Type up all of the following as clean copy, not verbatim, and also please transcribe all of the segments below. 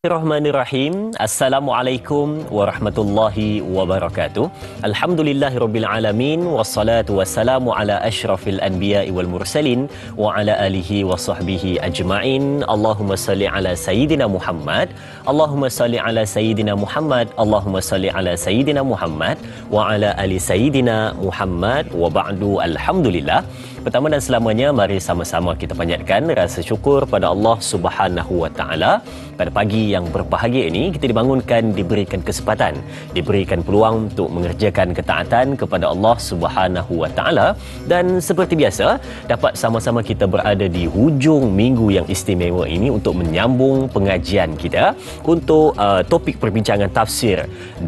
Bismillahirrahmanirrahim. Assalamualaikum warahmatullahi wabarakatuh. Alhamdulillahirabbil alamin wassalatu wassalamu ala asyrafil anbiya'i wal mursalin wa ala alihi wa sahbihi ajma'in. Allahumma salli ala sayyidina Muhammad. Allahumma salli ala sayyidina Muhammad. Allahumma salli ala sayyidina Muhammad wa ala ali sayyidina Muhammad wa ba'du. Alhamdulillah. Pertama dan selamanya, mari sama-sama kita panjatkan rasa syukur pada Allah Subhanahu wa taala. Pada pagi yang berbahagia ini, kita dibangunkan, diberikan kesempatan, diberikan peluang untuk mengerjakan ketaatan kepada Allah Subhanahu wa taala, dan seperti biasa dapat sama-sama kita berada di hujung minggu yang istimewa ini untuk menyambung pengajian kita untuk topik perbincangan tafsir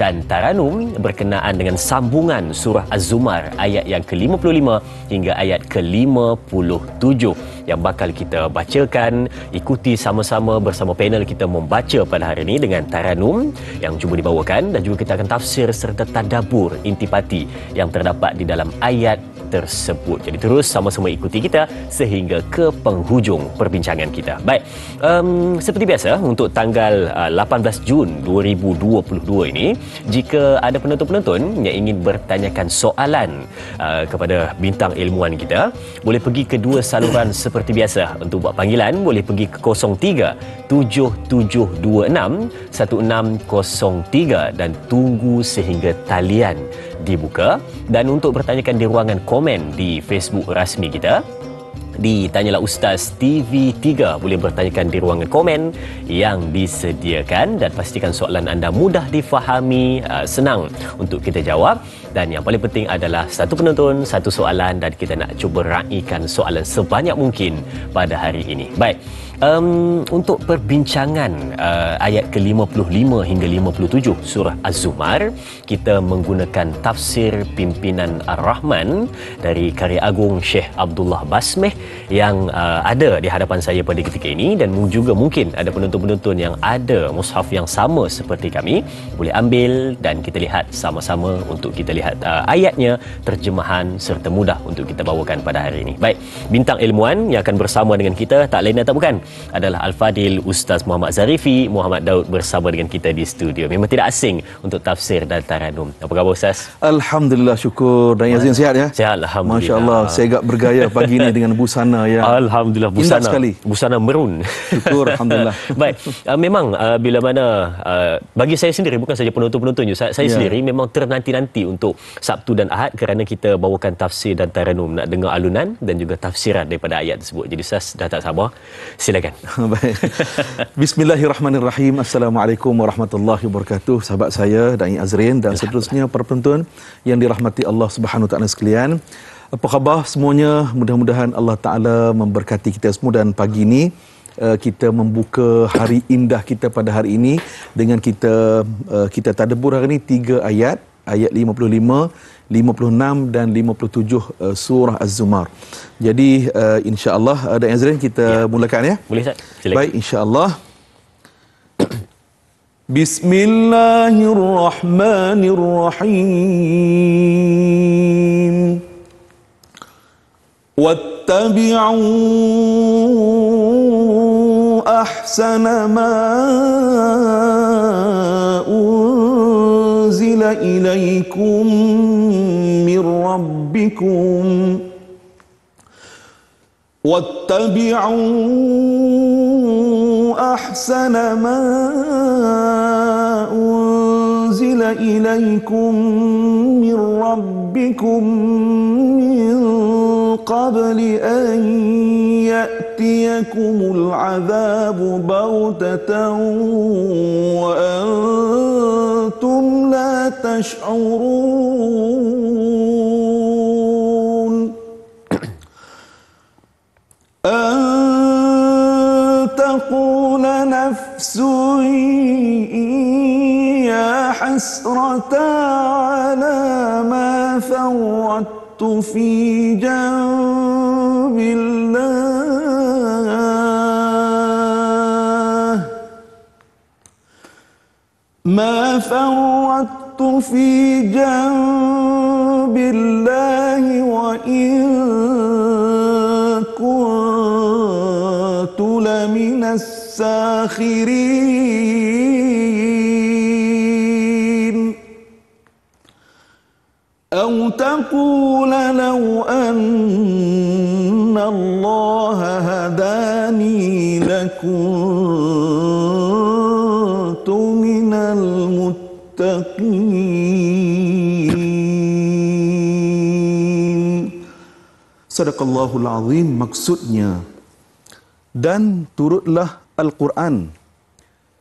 dan taranum berkenaan dengan sambungan surah Az-Zumar ayat yang ke-55 hingga ayat ke-57 yang bakal kita bacakan. Ikuti sama-sama bersama panel kita membaca pada hari ini dengan taranum yang cuba dibawakan, dan juga kita akan tafsir serta tadabbur intipati yang terdapat di dalam ayat tersebut. Jadi terus sama-sama ikuti kita sehingga ke penghujung perbincangan kita. Baik, seperti biasa untuk tanggal 18 Jun 2022 ini, jika ada penonton-penonton yang ingin bertanyakan soalan kepada bintang ilmuwan kita, boleh pergi ke dua saluran seperti biasa. Untuk buat panggilan boleh pergi ke 0377261603 dan tunggu sehingga talian dibuka. Dan untuk bertanyakan di ruangan komen di Facebook rasmi kita di Tanyalah Ustaz TV3, boleh bertanyakan di ruangan komen yang disediakan, dan pastikan soalan anda mudah difahami, senang untuk kita jawab. Dan yang paling penting adalah satu penonton, satu soalan, dan kita nak cuba raikan soalan sebanyak mungkin pada hari ini. Baik, untuk perbincangan ayat ke-55 hingga 57 surah Az-Zumar, kita menggunakan tafsir pimpinan Ar-Rahman dari karya agung Syekh Abdullah Basmeh yang ada di hadapan saya pada ketika ini, dan juga mungkin ada penonton-penonton yang ada mushaf yang sama seperti kami, boleh ambil dan kita lihat sama-sama untuk kita lihat ayatnya, terjemahan serta mudah untuk kita bawakan pada hari ini. Baik, bintang ilmuwan yang akan bersama dengan kita tak lain dan tak bukan adalah Al-Fadil Ustaz Muhammad Zarifi Muhammad Daud bersama dengan kita di studio. Memang tidak asing untuk tafsir dan taranum. Apa khabar Ustaz? Alhamdulillah, syukur. Dan Yazin sihat ya? Sihat, alhamdulillah. Masya-Allah, saya agak bergaya pagi ini dengan busana yang alhamdulillah, busana indah sekali. Busana merun. Syukur, alhamdulillah. Baik, memang bila mana bagi saya sendiri, bukan saja penonton-penonton je, saya sendiri memang ternanti-nanti untuk Sabtu dan Ahad kerana kita bawakan tafsir dan taranum, nak dengar alunan dan juga tafsiran daripada ayat tersebut. Jadi Ustaz dah tak sabar. Silakan. Baik. Bismillahirrahmanirrahim. Assalamualaikum warahmatullahi wabarakatuh. Sahabat saya Dai Azrin dan seterusnya para penonton yang dirahmati Allah Subhanahu wa taala sekalian. Apa khabar semuanya? Mudah-mudahan Allah Taala memberkati kita semua, dan pagi ini kita membuka hari indah kita pada hari ini dengan kita tadabbur hari ini 3 ayat 55, 56 dan 57 surah Az-Zumar. Jadi insya-Allah Dan Azrin kita mulakan ya. Boleh Ustaz? Silakan. Baik, insya-Allah. Bismillahirrahmanirrahim. واتبعوا أحسن ما أنزل إليكم من ربكم واتبعوا أحسن ما أنزل إليكم من ربكم من قبل أن يأتيكم العذاب بغتة وأنتم لا تشعرون أن تقول نفس يا حسرة على ما فرطت في جنب الله ما فرطت في جنب الله وإن كنت لمن الساخرين الساخرين أو تقول لو أن الله هداني لكنت من المتقين. Sadaqallahul Azim. Maksudnya, dan turutlah Al-Quran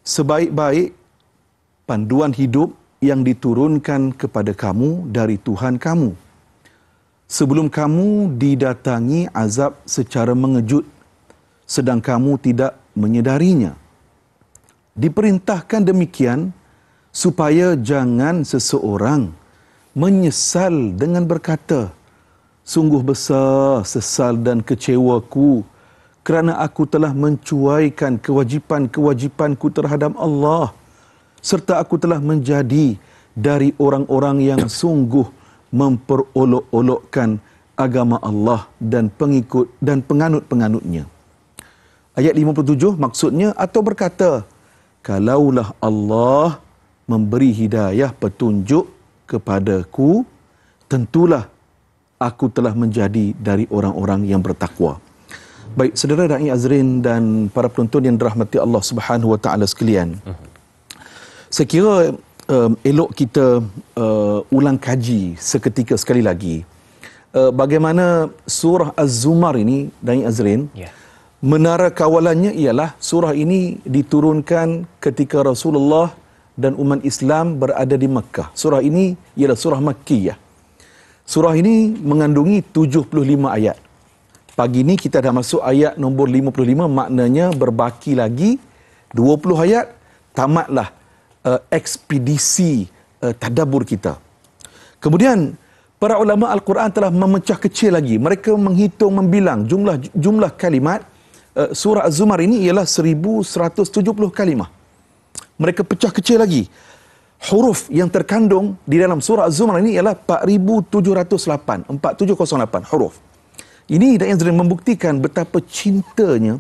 sebaik-baik panduan hidup yang diturunkan kepada kamu dari Tuhan kamu, sebelum kamu didatangi azab secara mengejut sedang kamu tidak menyedarinya. Diperintahkan demikian supaya jangan seseorang menyesal dengan berkata, sungguh besar sesal dan kecewaku kerana aku telah mencuaikan kewajipan-kewajipanku terhadap Allah, serta aku telah menjadi dari orang-orang yang sungguh memperolok-olokkan agama Allah dan pengikut dan penganut-penganutnya. Ayat 57 maksudnya, atau berkata, kalaulah Allah memberi hidayah petunjuk kepadaku, tentulah aku telah menjadi dari orang-orang yang bertakwa. Baik, saudara Da'i Azrin dan para penonton yang dirahmati Allah Subhanahu Wa Taala sekalian. Saya kira elok kita ulang kaji seketika sekali lagi bagaimana surah Az-Zumar ini, Da'i Azrin, menara kawalannya ialah surah ini diturunkan ketika Rasulullah dan umat Islam berada di Makkah. Surah ini ialah surah Makkiyah. Surah ini mengandungi 75 ayat. Pagi ini kita dah masuk ayat nombor 55, maknanya berbaki lagi 20 ayat, tamatlah ekspedisi tadabbur kita. Kemudian para ulama Al-Quran telah memecah kecil lagi. Mereka menghitung, membilang jumlah kalimat surah Az-Zumar ini ialah 1170 kalimah. Mereka pecah kecil lagi. Huruf yang terkandung di dalam surah Az-Zumar ini ialah 4708 huruf. Ini yang membuktikan betapa cintanya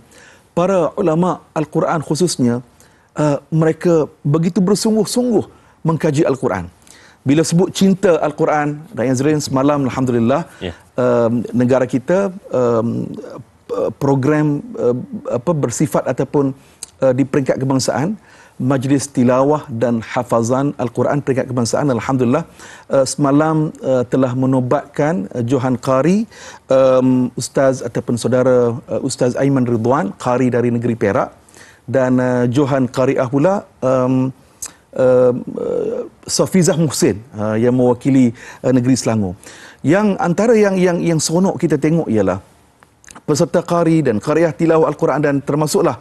para ulama Al-Quran khususnya. Mereka begitu bersungguh-sungguh mengkaji Al-Quran. Bila sebut cinta Al-Quran, dan Azrin, semalam alhamdulillah negara kita program bersifat ataupun di peringkat kebangsaan, Majlis Tilawah dan Hafazan Al-Quran peringkat kebangsaan, alhamdulillah semalam telah menobatkan Johan Qari, Ustaz ataupun saudara Ustaz Aiman Ridwan, Qari dari negeri Perak, dan Johan Qari'ah pula Safizah Muhsin yang mewakili negeri Selangor. Yang antara yang seronok kita tengok ialah peserta qari dan qariah tilawah Al-Quran, dan termasuklah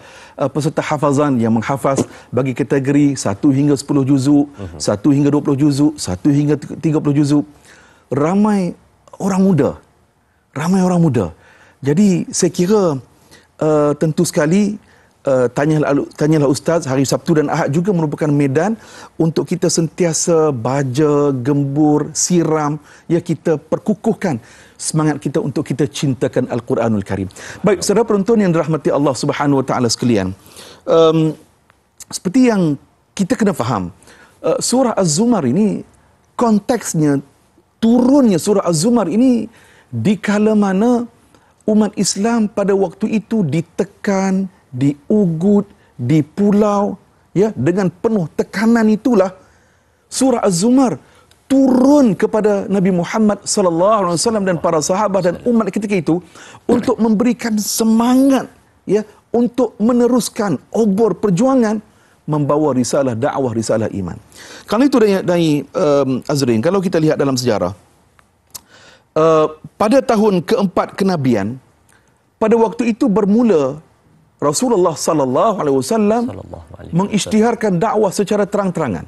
peserta hafazan yang menghafaz bagi kategori 1 hingga 10 juzuk, 1 hingga 20 juzuk, 1 hingga 30 juzuk. Ramai orang muda. Jadi saya kira tentu sekali tanyalah Ustaz, hari Sabtu dan Ahad juga merupakan medan untuk kita sentiasa baja, gembur, siram, ya, kita perkukuhkan semangat kita untuk kita cintakan Al-Quranul Karim. Baik, saudara penonton yang dirahmati Allah Subhanahu Wa Taala sekalian, seperti yang kita kena faham, surah Az-Zumar ini konteksnya, turunnya surah Az-Zumar ini di kala mana umat Islam pada waktu itu ditekan, diugut, dipulau, ya, dengan penuh tekanan. Itulah surah Az-Zumar turun kepada Nabi Muhammad sallallahu alaihi wasallam dan para sahabat dan umat ketika itu untuk memberikan semangat, ya, untuk meneruskan obor perjuangan membawa risalah dakwah, risalah iman. Kalau itu dari Azrin, kalau kita lihat dalam sejarah, pada tahun keempat kenabian, pada waktu itu bermula Rasulullah sallallahu alaihi wasallam mengisytiharkan dakwah secara terang-terangan.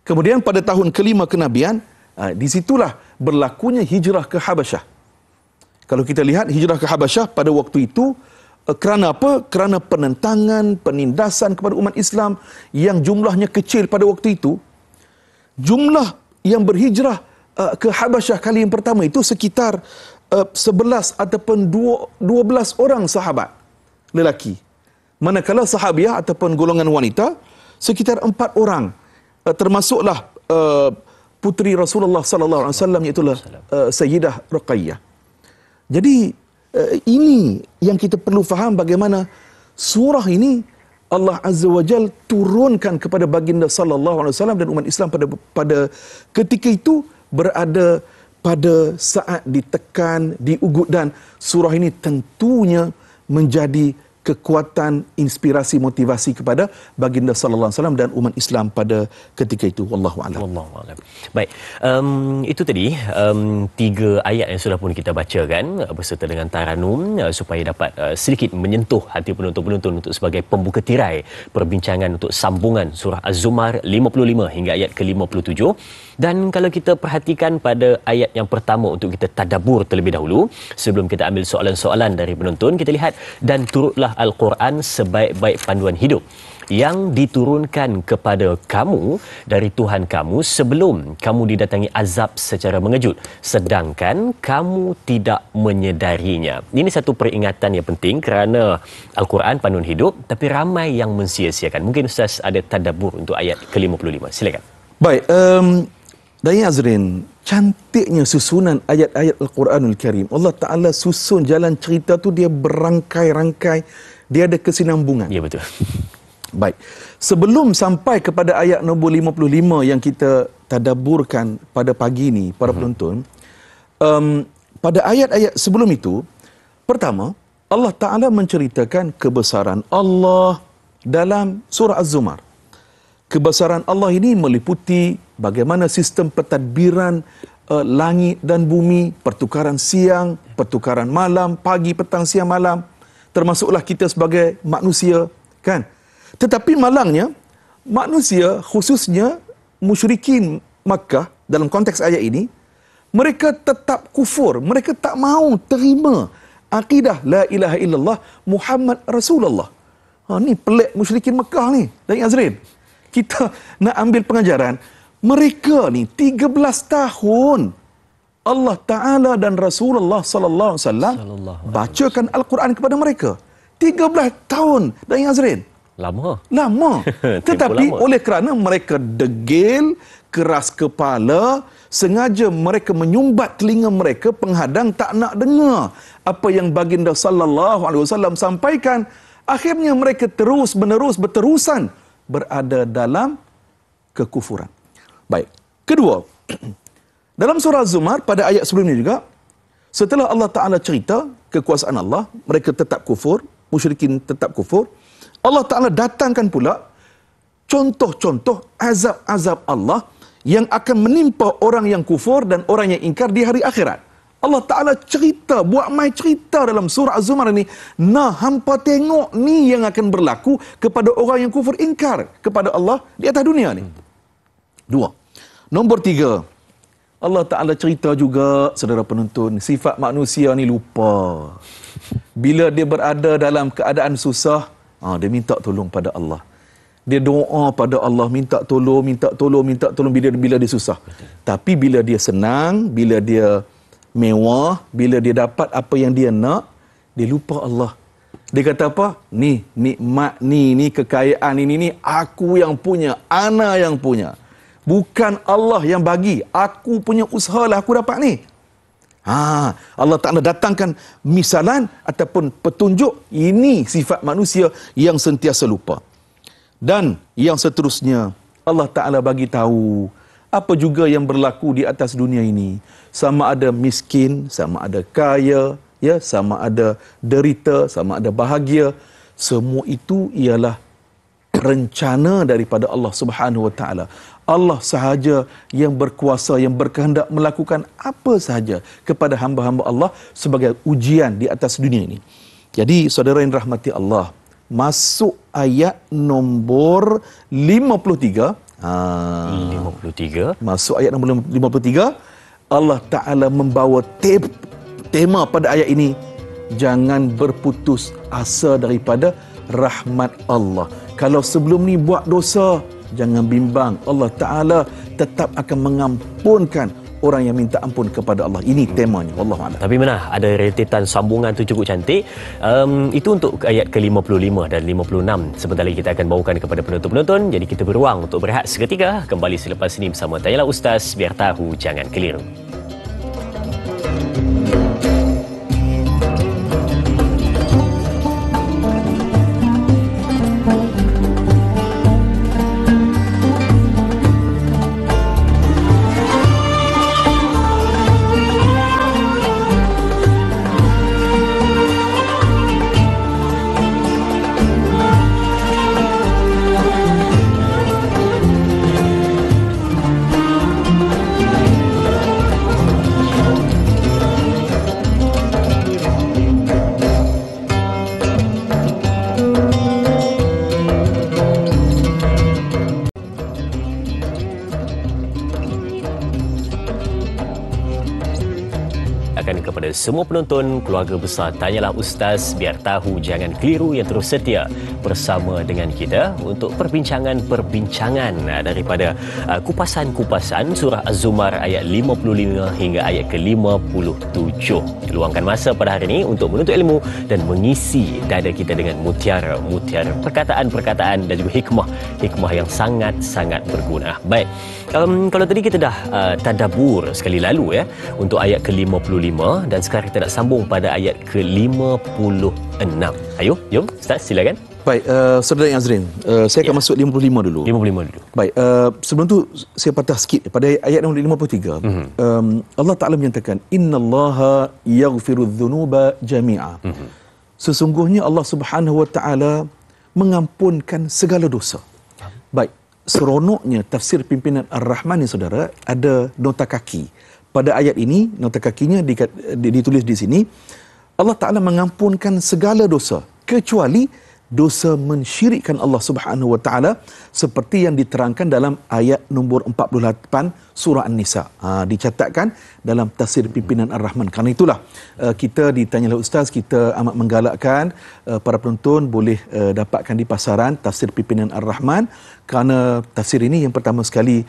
Kemudian pada tahun kelima kenabian, di situlah berlakunya hijrah ke Habasyah. Kalau kita lihat hijrah ke Habasyah pada waktu itu, kerana apa? Kerana penentangan, penindasan kepada umat Islam yang jumlahnya kecil pada waktu itu. Jumlah yang berhijrah ke Habasyah kali yang pertama itu sekitar 11 ataupun 12 orang sahabat lelaki. Manakala sahabiah ataupun golongan wanita sekitar 4 orang, termasuklah puteri Rasulullah sallallahu alaihi wasallam, iaitu Sayyidah Ruqayyah. Jadi ini yang kita perlu faham, bagaimana surah ini Allah Azza wa Jal turunkan kepada baginda sallallahu alaihi wasallam dan umat Islam pada ketika itu berada pada saat ditekan, diugut, dan surah ini tentunya menjadi kekuatan, inspirasi, motivasi kepada baginda sallallahu alaihi wasallam dan umat Islam pada ketika itu. Wallahu a'lam. Wallahu a'lam. Baik, itu tadi 3 ayat yang sudah pun kita bacakan beserta dengan taranum supaya dapat sedikit menyentuh hati penonton-penonton untuk sebagai pembuka tirai perbincangan untuk sambungan surah Az-Zumar 55 hingga ayat ke-57. Dan kalau kita perhatikan pada ayat yang pertama untuk kita tadabbur terlebih dahulu, sebelum kita ambil soalan-soalan dari penonton, kita lihat, dan turutlah Al-Quran sebaik-baik panduan hidup yang diturunkan kepada kamu dari Tuhan kamu sebelum kamu didatangi azab secara mengejut, sedangkan kamu tidak menyedarinya. Ini satu peringatan yang penting kerana Al-Quran panduan hidup, tapi ramai yang mensia-siakan. Mungkin Ustaz ada tadabbur untuk ayat ke-55. Silakan. Baik, Dai Azrin, cantiknya susunan ayat-ayat Al-Quranul Karim. Allah Ta'ala susun jalan cerita tu, dia berangkai-rangkai, dia ada kesinambungan. Ya, betul. Baik, sebelum sampai kepada ayat nombor 55 yang kita tadabburkan pada pagi ini, para penonton, pada ayat-ayat sebelum itu, pertama, Allah Ta'ala menceritakan kebesaran Allah dalam surah Az-Zumar. Kebesaran Allah ini meliputi bagaimana sistem pentadbiran langit dan bumi, pertukaran siang, pertukaran malam, pagi, petang, siang, malam, termasuklah kita sebagai manusia, kan? Tetapi malangnya, manusia, khususnya musyrikin Makkah dalam konteks ayat ini, mereka tetap kufur, mereka tak mahu terima akidah la ilaha illallah Muhammad Rasulullah. Ni pelik musyrikin Makkah ni, Datuk Azrin. Kita nak ambil pengajaran, mereka ni 13 tahun Allah Ta'ala dan Rasulullah sallallahu alaihi wasallam bacakan Al-Quran kepada mereka. 13 tahun, Datuk Azrin. Lama. Tetapi lama. oleh kerana mereka degil, keras kepala, sengaja mereka menyumbat telinga mereka, penghadang, tak nak dengar apa yang baginda sallallahu alaihi wasallam sampaikan. Akhirnya mereka terus-menerus berterusan berada dalam kekufuran. Baik. Kedua, dalam surah Az-Zumar pada ayat sebelumnya juga, setelah Allah Ta'ala cerita kekuasaan Allah, mereka tetap kufur, musyrikin tetap kufur, Allah Ta'ala datangkan pula contoh-contoh azab-azab Allah yang akan menimpa orang yang kufur dan orang yang ingkar di hari akhirat. Allah Ta'ala cerita, buat mai cerita dalam surah Az-Zumar ini, nah hampa tengok ni yang akan berlaku kepada orang yang kufur ingkar kepada Allah di atas dunia ni. 2. Nombor 3, Allah Ta'ala cerita juga, saudara penonton, sifat manusia ni lupa. Bila dia berada dalam keadaan susah, dia minta tolong pada Allah. Dia doa pada Allah, minta tolong bila dia susah. Tapi bila dia senang, bila dia mewah, bila dia dapat apa yang dia nak, dia lupa Allah. Dia kata apa? Ni nikmat ni kekayaan ni aku yang punya, ana yang punya. Bukan Allah yang bagi. Aku punya usaha lah aku dapat ni. Allah Ta'ala datangkan misalan ataupun petunjuk, ini sifat manusia yang sentiasa lupa. Dan yang seterusnya, Allah Ta'ala bagi tahu apa juga yang berlaku di atas dunia ini. Sama ada miskin, sama ada kaya, ya, sama ada derita, sama ada bahagia. Semua itu ialah rencana daripada Allah Subhanahu Wa Ta'ala. Allah sahaja yang berkuasa, yang berkehendak melakukan apa sahaja kepada hamba-hamba Allah sebagai ujian di atas dunia ini. Jadi, saudara yang rahmati Allah, masuk ayat nombor 53. 53. Masuk ayat nombor 53, Allah Ta'ala membawa tema pada ayat ini, jangan berputus asa daripada rahmat Allah. Kalau sebelum ni buat dosa, jangan bimbang, Allah Ta'ala tetap akan mengampunkan orang yang minta ampun kepada Allah. Ini temanya, wallahu a'lam. Tapi mana ada rentetan sambungan tu cukup cantik. Itu untuk ayat ke-55 dan 56. Sebentar lagi kita akan bawakan kepada penonton-penonton. Jadi kita beruang untuk berehat seketika. Kembali selepas ini bersama Tanyalah Ustaz, biar tahu jangan keliru. Kepada semua penonton, keluarga besar Tanyalah Ustaz, biar tahu jangan keliru yang terus setia bersama dengan kita untuk perbincangan daripada kupasan-kupasan surah Az-Zumar ayat 55 hingga ayat ke-57. Luangkan masa pada hari ini untuk menuntut ilmu dan mengisi dada kita dengan mutiara-mutiara perkataan-perkataan dan juga hikmah yang sangat-sangat berguna. Baik, kalau tadi kita dah tadabbur sekali lalu untuk ayat ke-55 dan sekarang kita nak sambung pada ayat ke-56. Ayo, jom Ustaz, silakan. Baik, saudara yang Azrin, saya akan masuk 55 dulu. 55 dulu. Baik, sebelum tu saya patah sikit pada ayat nombor 53. Allah Ta'ala menyatakan, innallaha yaghfirudz dzunuba jami'a. Sesungguhnya Allah Subhanahu wa Ta'ala mengampunkan segala dosa. Baik, seronoknya tafsir pimpinan Ar-Rahman ni saudara, ada nota kaki. Pada ayat ini, nota kakinya ditulis di sini, Allah Ta'ala mengampunkan segala dosa, kecuali dosa mensyirikkan Allah Subhanahu wa Ta'ala, seperti yang diterangkan dalam ayat nombor 48 surah An-Nisa. Dicatatkan dalam tafsir pimpinan Ar-Rahman. Karena itulah kita di Tanyalah Ustaz, kita amat menggalakkan para penonton boleh dapatkan di pasaran tafsir pimpinan Ar-Rahman, kerana tafsir ini yang pertama sekali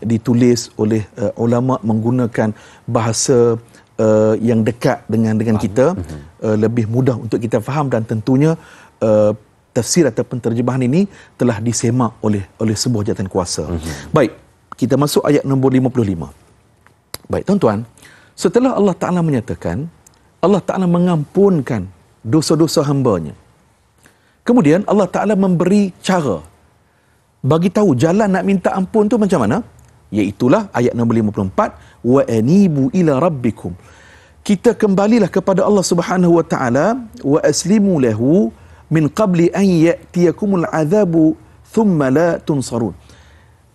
ditulis oleh ulama menggunakan bahasa yang dekat dengan kita, lebih mudah untuk kita faham, dan tentunya tafsir atau penterjemahan ini telah disemak oleh sebuah jawatan kuasa. Baik, kita masuk ayat nombor 55. Baik, tuan-tuan, setelah Allah Ta'ala menyatakan Allah Ta'ala mengampunkan dosa-dosa hamba-Nya, kemudian Allah Ta'ala memberi cara, bagi tahu jalan nak minta ampun tu macam mana, iaitulah ayat nombor 54, wa anibu ila rabbikum. Kita kembalilah kepada Allah Subhanahu wa Ta'ala, wa aslimu lahu min qabli an ya'tiyakumul azabu thumma la tunsarun.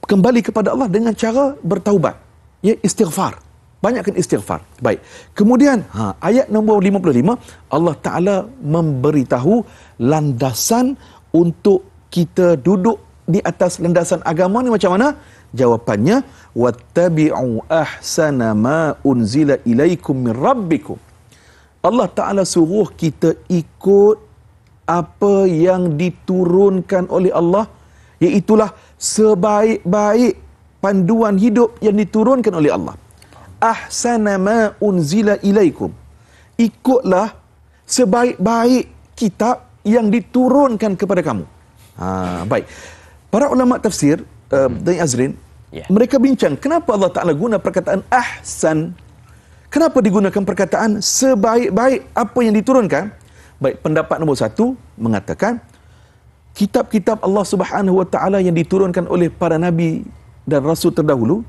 Kembali kepada Allah dengan cara bertaubat, istighfar. Banyakkan istighfar. Baik. Kemudian ayat nombor 55, Allah Ta'ala memberitahu landasan untuk kita duduk di atas landasan agama ni macam mana? Jawapannya, wattabi'u ahsana ma unzila ilaikum min rabbikum. Allah Ta'ala suruh kita ikut apa yang diturunkan oleh Allah, iaitulah sebaik-baik panduan hidup yang diturunkan oleh Allah. Ahsana ma unzila ilaikum. Ikutlah sebaik-baik kitab yang diturunkan kepada kamu. Baik. Para ulama tafsir dan Azrin, mereka bincang kenapa Allah Ta'ala guna perkataan ahsan, kenapa digunakan perkataan sebaik-baik apa yang diturunkan. Baik, pendapat nombor 1 mengatakan kitab-kitab Allah Subhanahu wa Ta'ala yang diturunkan oleh para nabi dan rasul terdahulu,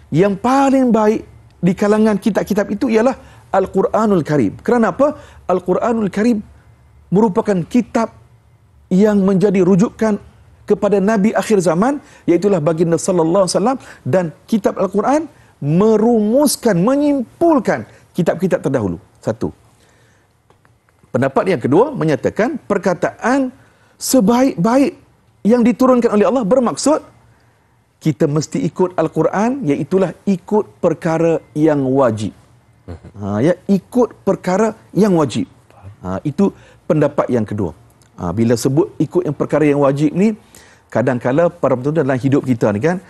yang paling baik di kalangan kitab-kitab itu ialah Al-Quranul Karim. Kerana apa? Al-Quranul Karim merupakan kitab yang menjadi rujukan kepada Nabi akhir zaman, iaitulah baginda sallallahu alaihi wasallam, dan kitab Al-Quran merumuskan, menyimpulkan kitab-kitab terdahulu. Satu. Pendapat yang kedua menyatakan perkataan sebaik-baik yang diturunkan oleh Allah bermaksud kita mesti ikut Al-Quran, iaitulah ikut perkara yang wajib. Ikut perkara yang wajib. Itu pendapat yang kedua. Bila sebut ikut yang perkara yang wajib ni, kadang-kala para penonton dalam hidup kita ni kan,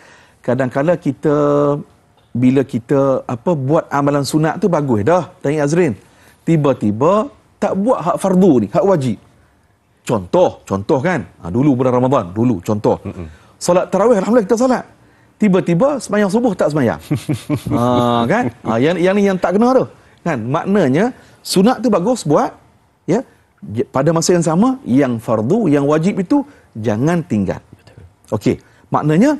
kadang-kala kita bila kita buat amalan sunat tu bagus dah, Datuk Azrin. Tiba-tiba tak buat hak fardu ni, hak wajib. Contoh kan. Dulu bulan Ramadan, contoh. Solat tarawih alhamdulillah kita solat. Tiba-tiba sembahyang subuh tak sembahyang. Kan? Yang ni yang tak kena tu. Kan? Maknanya sunat tu bagus buat, ya. Pada masa yang sama, yang fardu, yang wajib itu jangan tinggal. Okey. Maknanya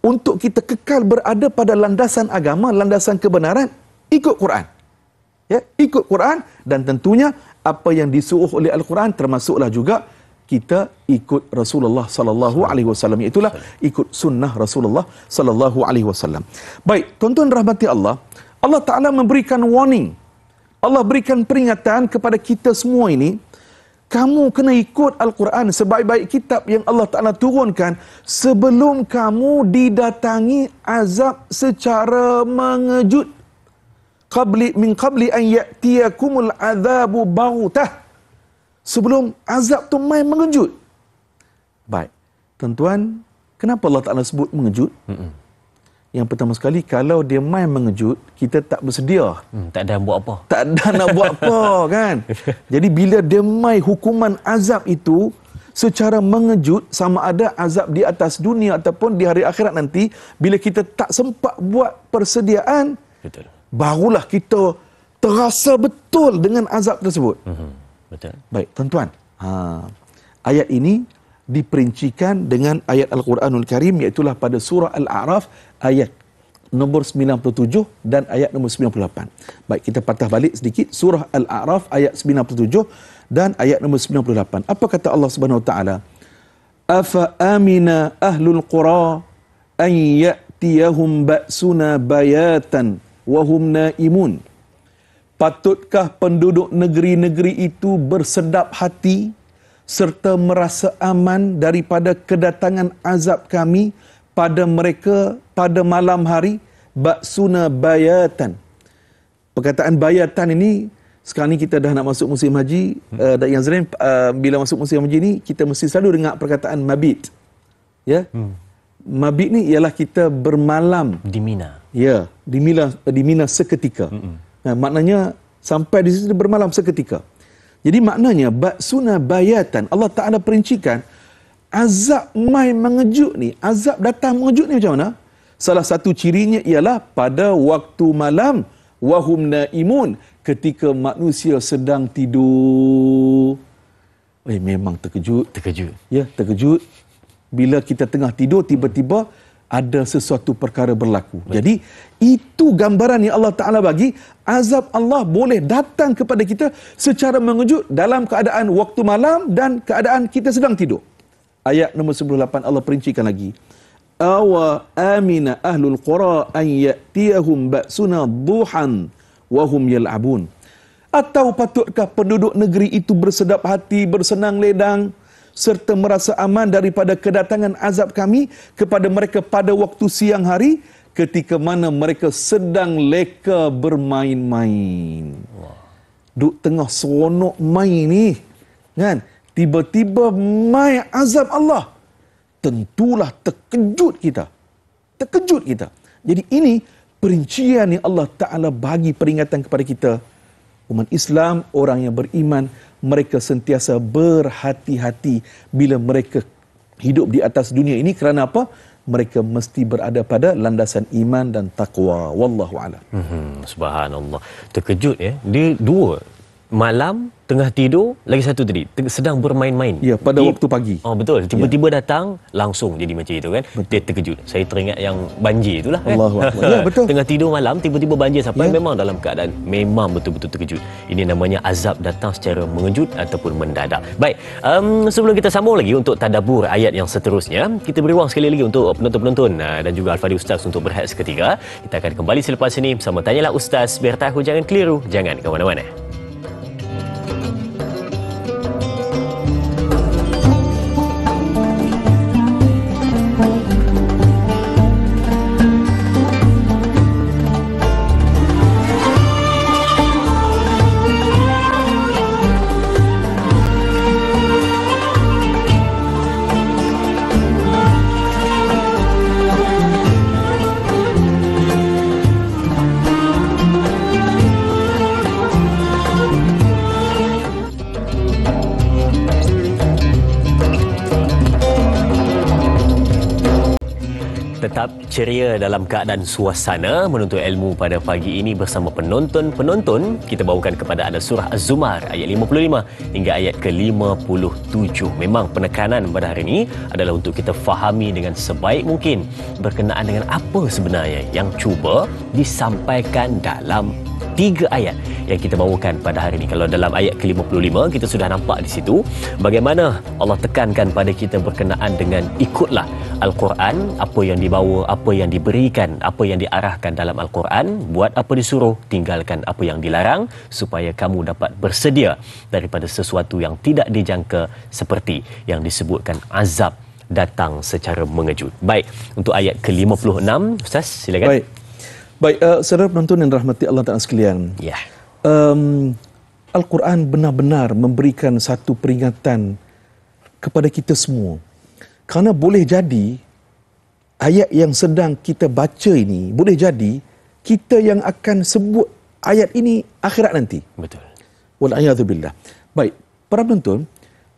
untuk kita kekal berada pada landasan agama, landasan kebenaran, ikut Quran. Ya, ikut Quran, dan tentunya apa yang disuruh oleh Al-Quran termasuklah juga kita ikut Rasulullah sallallahu alaihi wasallam, itulah ikut sunnah Rasulullah sallallahu alaihi wasallam. Baik, tuan-tuan rahmati Allah, Allah Taala memberikan warning. Allah berikan peringatan kepada kita semua ini. Kamu kena ikut Al-Quran, sebaik-baik kitab yang Allah Ta'ala turunkan, sebelum kamu didatangi azab secara mengejut. Min qabli an ya'tiyakumul azabu baghtah. Sebelum azab tu main mengejut. Baik, tuan-tuan, kenapa Allah Ta'ala sebut mengejut? Yang pertama sekali, kalau dia main mengejut, kita tak bersedia. Tak ada buat apa. Tak ada nak buat apa, kan? Jadi bila dia main hukuman azab itu secara mengejut, sama ada azab di atas dunia ataupun di hari akhirat nanti, bila kita tak sempat buat persediaan, betul, barulah kita terasa betul dengan azab tersebut. Betul. Baik, tuan-tuan. Ayat ini diperincikan dengan ayat Al-Quranul Karim, iaitulah pada surah Al-A'raf ayat nombor 97 dan ayat nombor 98. Baik, kita patah balik sedikit surah Al-A'raf ayat 97 dan ayat nombor 98. Apa kata Allah Subhanahu wa taala? Afa amina ahlul qura an ya'tiyahum ba'suna bayatan wa hum naimun. Patutkah penduduk negeri-negeri itu bersedap hati serta merasa aman daripada kedatangan azab kami pada mereka pada malam hari, ba'suna bayatan. Perkataan bayatan ini, sekarang ni kita dah nak masuk musim haji, Datuk Yazrin, bila masuk musim haji ni kita mesti selalu dengar perkataan mabit. Ya. Mabit ni ialah kita bermalam di Mina. Ya, di Mina seketika. Maknanya sampai di situ bermalam seketika. Jadi maknanya ba'suna bayatan, Allah Ta'ala perincikan azab mai mengejut ni, azab datang mengejut ni macam mana? Salah satu cirinya ialah pada waktu malam, wahum naimun, ketika manusia sedang tidur. Memang terkejut. Ya, terkejut. Bila kita tengah tidur, tiba-tiba ada sesuatu perkara berlaku. Jadi itu gambaran yang Allah Ta'ala bagi, azab Allah boleh datang kepada kita secara mengejut dalam keadaan waktu malam dan keadaan kita sedang tidur. Ayat nombor 98 Allah perincikan lagi. Awa amina ahlul qura an ya'tiyahum ba'suna duhan wa hum yal'abun. Atau patutkah penduduk negeri itu bersedap hati, bersenang ledang serta merasa aman daripada kedatangan azab kami kepada mereka pada waktu siang hari, ketika mana mereka sedang leka bermain-main. Duk tengah seronok main ni, kan? Tiba-tiba main azab Allah. Tentulah terkejut kita. Jadi ini perincian yang Allah Ta'ala bagi peringatan kepada kita. Umat Islam, orang yang beriman, mereka sentiasa berhati-hati bila mereka hidup di atas dunia ini. Kerana apa? Mereka mesti berada pada landasan iman dan taqwa. Wallahu a'lam. Subhanallah. Terkejut ya. Dia dua. Malam, tengah tidur, lagi satu tadi sedang bermain-main. Ya, pada waktu pagi. Oh betul. Tiba-tiba datang langsung jadi macam itu kan. Betul. Dia terkejut. Saya teringat yang banjir itulah kan. Allahu Akbar. Ya, betul. Tengah tidur malam, tiba-tiba banjir sampai memang dalam keadaan memang betul-betul terkejut. Ini namanya azab datang secara mengejut ataupun mendadak. Baik, sebelum kita sambung lagi untuk tadabbur ayat yang seterusnya, kita beri ruang sekali lagi untuk penonton-penonton dan juga Al-Fadhil Ustaz untuk berehat seketika. Kita akan kembali selepas ini bersama Tanyalah Ustaz, biar tahu jangan keliru, jangan ke mana-mana. Tetap ceria dalam keadaan suasana menuntut ilmu pada pagi ini bersama penonton-penonton. Kita bawakan kepada anda surah Az-Zumar ayat 55 hingga ayat ke-57. Memang penekanan pada hari ini adalah untuk kita fahami dengan sebaik mungkin berkenaan dengan apa sebenarnya yang cuba disampaikan dalam 3 ayat yang kita bawakan pada hari ini. Kalau dalam ayat ke-55 kita sudah nampak di situ bagaimana Allah tekankan pada kita berkenaan dengan ikutlah Al-Quran, apa yang dibawa, apa yang diberikan, apa yang diarahkan dalam Al-Quran, buat apa disuruh, tinggalkan apa yang dilarang supaya kamu dapat bersedia daripada sesuatu yang tidak dijangka seperti yang disebutkan azab datang secara mengejut. Baik, untuk ayat ke-56 Ustaz silakan. Baik, saudara penonton yang dirahmati Allah Ta'ala sekalian. Ya. Al-Quran benar-benar memberikan satu peringatan kepada kita semua. Kerana boleh jadi ayat yang sedang kita baca ini, boleh jadi kita yang akan sebut ayat ini akhirat nanti. Betul. Wal'iyadzubillah. Baik, para penonton,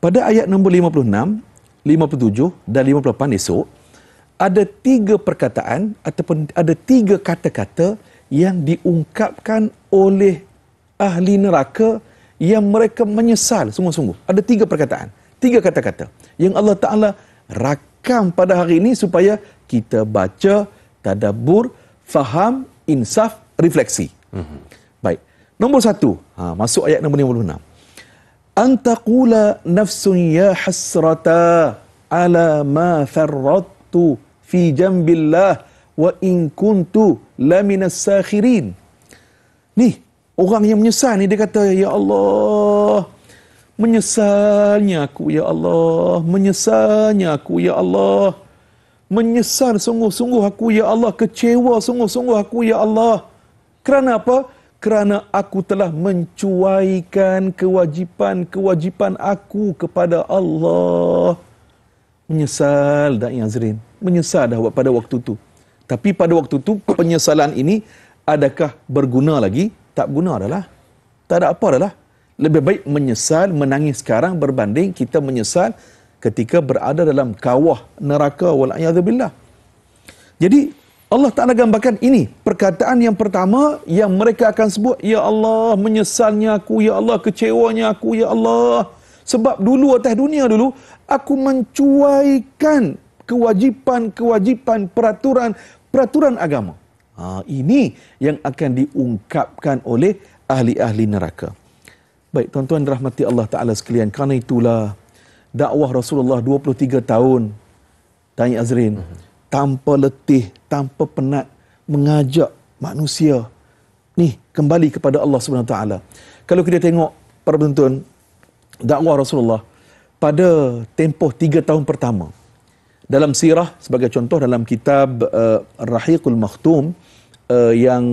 pada ayat nombor 56, 57 dan 58 esok, ada 3 perkataan ataupun ada 3 kata-kata yang diungkapkan oleh ahli neraka yang mereka menyesal sungguh-sungguh. Ada 3 perkataan, 3 kata-kata yang Allah Ta'ala rakam pada hari ini supaya kita baca, tadabbur, faham, insaf, refleksi. Baik, nombor 1, masuk ayat nombor 56. Antaqula nafsun ya hasrata ala ma farrattu fi jambillah wa in kuntu laminas sakhirin. Ni orang yang menyesal ni, dia kata, ya Allah, menyesalnya aku ya Allah, menyesalnya aku ya Allah, menyesal sungguh-sungguh aku ya Allah, kecewa sungguh-sungguh aku ya Allah. Kerana apa? Kerana aku telah mencuaikan kewajipan-kewajipan aku kepada Allah. Menyesal dah Azrin, menyesal dah pada waktu tu. Tapi pada waktu tu penyesalan ini adakah berguna lagi? Tak guna dah lah. Tak ada apa dah lah. Lebih baik menyesal, menangis sekarang berbanding kita menyesal ketika berada dalam kawah neraka wal'iyadzubillah. Jadi Allah Ta'ala gambarkan ini perkataan yang pertama yang mereka akan sebut, ya Allah, menyesalnya aku, ya Allah, kecewanya aku, ya Allah. Sebab dulu atas dunia dulu aku mencuaikan kewajipan-kewajipan, peraturan agama. Ini yang akan diungkapkan oleh ahli-ahli neraka. Baik, tuan-tuan dirahmati Allah Ta'ala sekalian, kerana itulah dakwah Rasulullah 23 tahun, Da'i Azrin, tanpa letih, tanpa penat, mengajak manusia ni kembali kepada Allah Subhanahu Wa Taala. Kalau kita tengok, para penonton, dakwah Rasulullah pada tempoh 3 tahun pertama, dalam sirah sebagai contoh dalam kitab Ar-Rahiqul Makhtum yang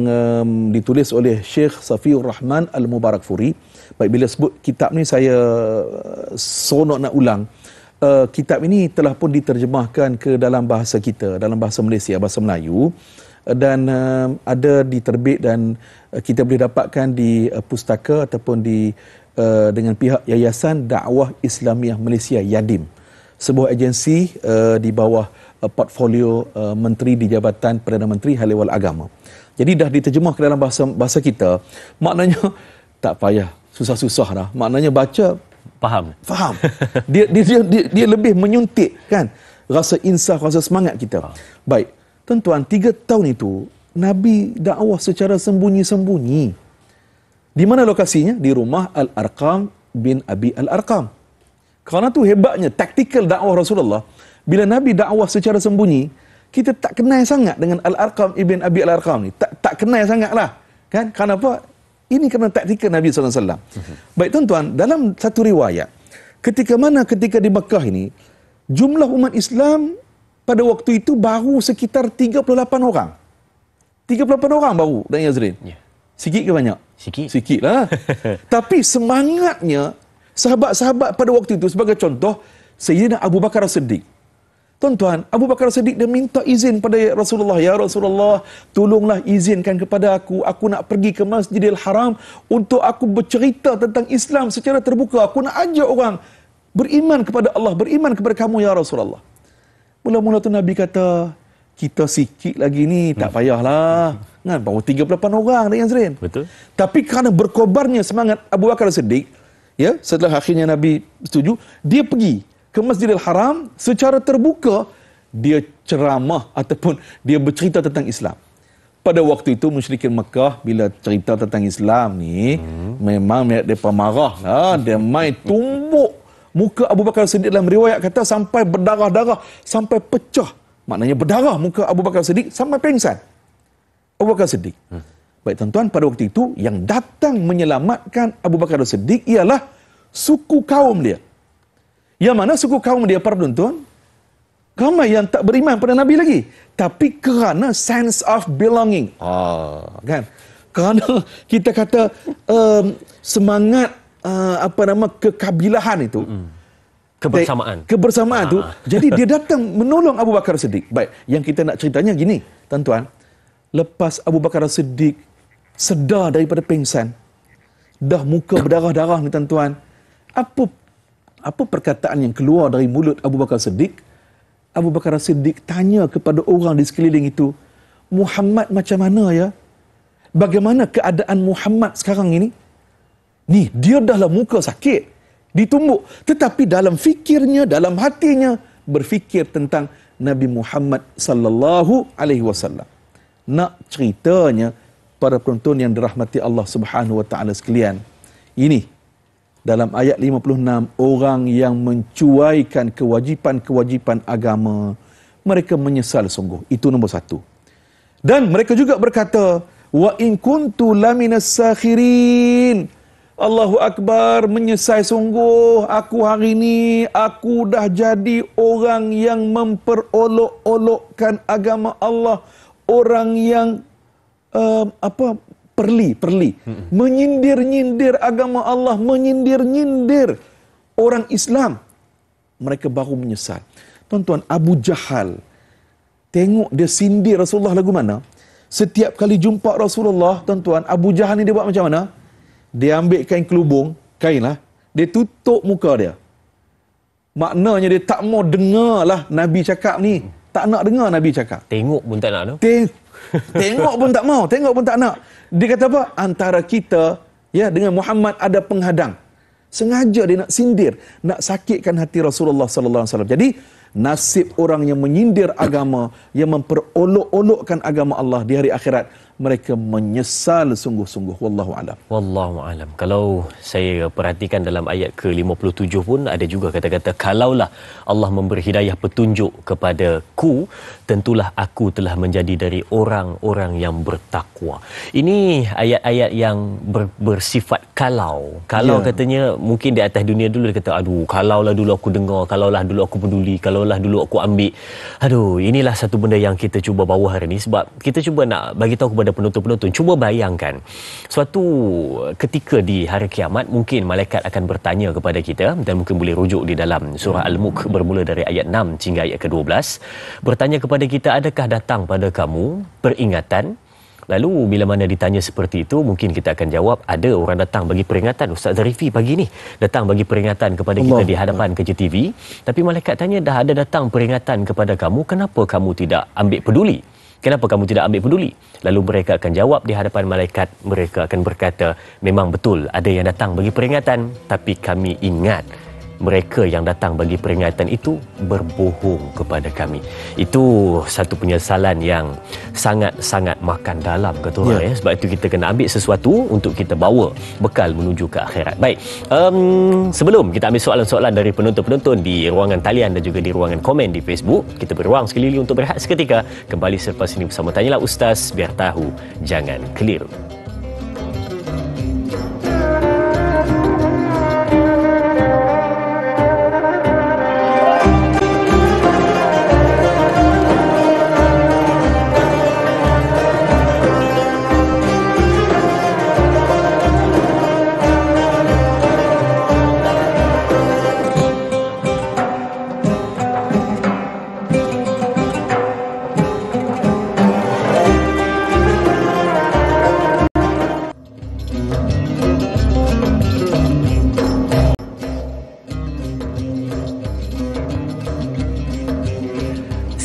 ditulis oleh Syekh Safiur Rahman Al-Mubarakfuri. Baik, bila sebut kitab ni saya seronok nak ulang. Kitab ini telah pun diterjemahkan ke dalam bahasa kita, dalam bahasa Malaysia, bahasa Melayu, dan ada diterbit dan kita boleh dapatkan di pustaka ataupun di dengan pihak Yayasan Dakwah Islamiah Malaysia Yadim, sebuah agensi di bawah portfolio menteri di Jabatan Perdana Menteri Hal Ehwal Agama. Jadi dah diterjemah ke dalam bahasa kita. Maknanya tak payah susah-susah dah. Maknanya baca faham. Dia lebih menyuntik kan rasa insaf, rasa semangat kita. Baik, tuan-tuan, 3 tahun itu Nabi dakwah secara sembunyi-sembunyi. Di mana lokasinya? Di rumah Al-Arqam bin Abi Al-Arqam. Kerana tu hebatnya taktikal dakwah Rasulullah. Bila Nabi dakwah secara sembunyi, kita tak kenal sangat dengan Al-Arqam ibn Abi Al-Arqam ni. Tak kenal sangatlah. Kan? Kerana apa? Ini kerana taktikal Nabi SAW. Baik, tuan-tuan, dalam satu riwayat, ketika di Mekah ini, jumlah umat Islam pada waktu itu baru sekitar 38 orang. 38 orang baru, dan Yazrin. Ya. Sikit ke banyak? Sikit lah. Tapi semangatnya sahabat-sahabat pada waktu itu, sebagai contoh, Sayyidina Abu Bakar As-Siddiq. Tuan-tuan, Abu Bakar As-Siddiq dia minta izin pada Rasulullah. Ya Rasulullah, tolonglah izinkan kepada aku nak pergi ke Masjidil Haram untuk aku bercerita tentang Islam secara terbuka. Aku nak ajak orang beriman kepada Allah, beriman kepada kamu ya Rasulullah. Mula-mula tu Nabi kata, kita sikit lagi ni tak payahlah. Kan baru 38 orang Datuk Azrin. Betul. Tapi kerana berkobarnya semangat Abu Bakar Siddiq, ya, setelah akhirnya Nabi setuju, dia pergi ke Masjidil Haram secara terbuka, dia ceramah ataupun dia bercerita tentang Islam. Pada waktu itu musyrikin Mekah bila cerita tentang Islam ni memang mereka marah lah. Dia main tumbuk muka Abu Bakar Siddiq, dalam riwayat kata sampai berdarah-darah, sampai pecah. Maknanya berdarah muka Abu Bakar Siddiq sampai pingsan. Abu Bakar Siddiq. Baik tuan-tuan, pada waktu itu yang datang menyelamatkan Abu Bakar Siddiq ialah suku kaum dia. Yang mana suku kaum dia, para penonton, ramai yang tak beriman pada Nabi lagi. Tapi kerana sense of belonging. Kan? Kerana kita kata semangat kekabilahan itu. Kebersamaan tu. Jadi dia datang menolong Abu Bakar Siddiq. Baik, yang kita nak ceritanya gini, tuan-tuan. Lepas Abu Bakar Siddiq sedar daripada pingsan, dah muka berdarah-darah ni tuan-tuan, apa perkataan yang keluar dari mulut Abu Bakar Siddiq? Abu Bakar Siddiq tanya kepada orang di sekeliling itu, Muhammad macam mana ya? Bagaimana keadaan Muhammad sekarang ini? Ni, dia dahlah muka sakit, ditumbuk. Tetapi dalam fikirnya, dalam hatinya, berfikir tentang Nabi Muhammad sallallahu alaihi wasallam. Nak ceritanya, para penonton yang dirahmati Allah Subhanahu wa taala sekalian, ini dalam ayat 56, orang yang mencuaikan kewajipan-kewajipan agama, mereka menyesal sungguh. Itu nombor satu. Dan mereka juga berkata, wa in kuntu laminas sakhirin. Allahu Akbar, menyesal sungguh. Aku hari ini, aku dah jadi orang yang memperolok-olokkan agama Allah. Orang yang perli, menyindir-nyindir agama Allah, menyindir-nyindir orang Islam. Mereka baru menyesal. Tuan-tuan, Abu Jahal tengok dia sindir Rasulullah lagu mana? Setiap kali jumpa Rasulullah, tuan-tuan, Abu Jahal ni dia buat macam mana? Dia ambil kain kelubung, kain lah, dia tutup muka dia. Maknanya dia tak mau dengar lah Nabi cakap ni. Tak nak dengar Nabi cakap. Tengok pun tak nak tu. Tengok pun tak mau, tengok pun tak nak. Dia kata apa? Antara kita ya dengan Muhammad ada penghadang. Sengaja dia nak sindir, nak sakitkan hati Rasulullah sallallahu alaihi wasallam. Jadi nasib orang yang menyindir agama, yang memperolok-olokkan agama Allah di hari akhirat, mereka menyesal sungguh-sungguh. Wallahu alam. Wallahu alam. Kalau saya perhatikan dalam ayat ke-57 pun ada juga kata-kata, kalaulah Allah memberi hidayah petunjuk kepadaku, tentulah aku telah menjadi dari orang-orang yang bertakwa. Ini ayat-ayat yang bersifat kalau. Kalau katanya mungkin di atas dunia dulu dia kata, aduh, kalaulah dulu aku dengar, kalaulah dulu aku peduli, kalaulah dulu aku ambil. Aduh, inilah satu benda yang kita cuba bawa hari ini, sebab kita cuba nak bagi tahu kepada penonton-penonton, cuba bayangkan suatu ketika di hari kiamat, mungkin malaikat akan bertanya kepada kita, dan mungkin boleh rujuk di dalam surah Al-Mulk bermula dari ayat 6 hingga ayat ke-12, bertanya kepada kita, adakah datang pada kamu peringatan? Lalu bila mana ditanya seperti itu, mungkin kita akan jawab, ada orang datang bagi peringatan. Ustaz Zarifi pagi ni datang bagi peringatan kepada kita di hadapan KJTV. Tapi malaikat tanya, dah ada datang peringatan kepada kamu, kenapa kamu tidak ambil peduli? Kenapa kamu tidak ambil peduli? Lalu mereka akan jawab di hadapan malaikat, mereka akan berkata, memang betul ada yang datang bagi peringatan, tapi kami ingat mereka yang datang bagi peringatan itu berbohong kepada kami. Itu satu penyesalan yang sangat-sangat makan dalam, kata orang ya. Sebab itu kita kena ambil sesuatu untuk kita bawa bekal menuju ke akhirat. Baik, sebelum kita ambil soalan-soalan dari penonton-penonton di ruangan talian dan juga di ruangan komen di Facebook, kita beruang sekali lagi untuk berehat seketika. Kembali selepas ini bersama Tanyalah Ustaz, biar tahu jangan keliru.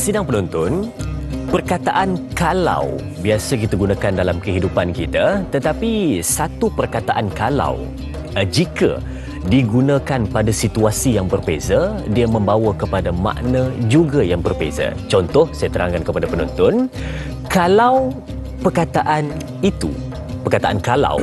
Sidang penonton, Perkataan kalau biasa kita gunakan dalam kehidupan kita, tetapi satu perkataan kalau jika digunakan pada situasi yang berbeza, dia membawa kepada makna juga yang berbeza. Contoh, saya terangkan kepada penonton, kalau perkataan itu, perkataan kalau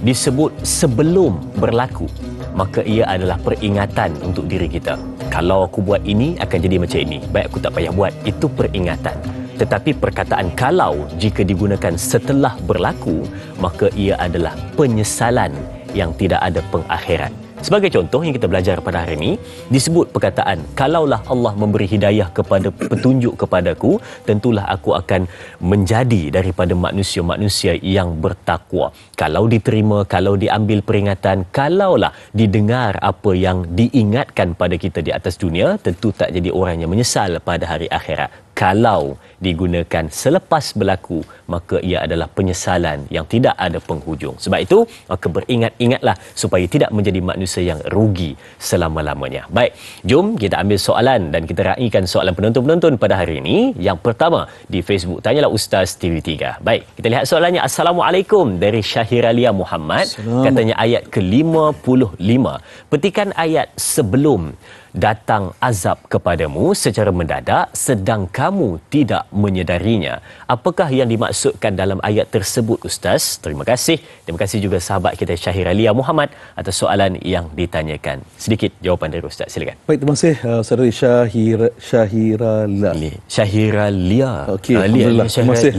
disebut sebelum berlaku, maka ia adalah peringatan untuk diri kita. Kalau aku buat ini, akan jadi macam ini. Baik aku tak payah buat. Itu peringatan. Tetapi perkataan kalau jika digunakan setelah berlaku, maka ia adalah penyesalan yang tidak ada pengakhiran. Sebagai contoh yang kita belajar pada hari ini, disebut perkataan, kalaulah Allah memberi hidayah kepada petunjuk kepadaku, tentulah aku akan menjadi daripada manusia-manusia yang bertakwa. Kalau diterima, kalau diambil peringatan, kalaulah didengar apa yang diingatkan pada kita di atas dunia, tentu tak jadi orang yang menyesal pada hari akhirat. Kalau digunakan selepas berlaku, maka ia adalah penyesalan yang tidak ada penghujung. Sebab itu, maka beringat-ingatlah supaya tidak menjadi manusia yang rugi selama-lamanya. Baik, jom kita ambil soalan dan kita raikan soalan penonton-penonton pada hari ini. Yang pertama, di Facebook, Tanyalah Ustaz TV3. Baik, kita lihat soalannya. Assalamualaikum, dari Syahiralia Muhammad. Katanya ayat ke-55. Petikan ayat sebelum datang azab kepadamu secara mendadak sedang kamu tidak menyedarinya. Apakah yang dimaksudkan dalam ayat tersebut, Ustaz? Terima kasih. Terima kasih juga sahabat kita Syahiralia Muhammad atas soalan yang ditanyakan. Sedikit jawapan dari Ustaz, silakan. Baik, terima kasih saudari Syahiralia. Syahiralia. Okey, alhamdulillah. Terima kasih.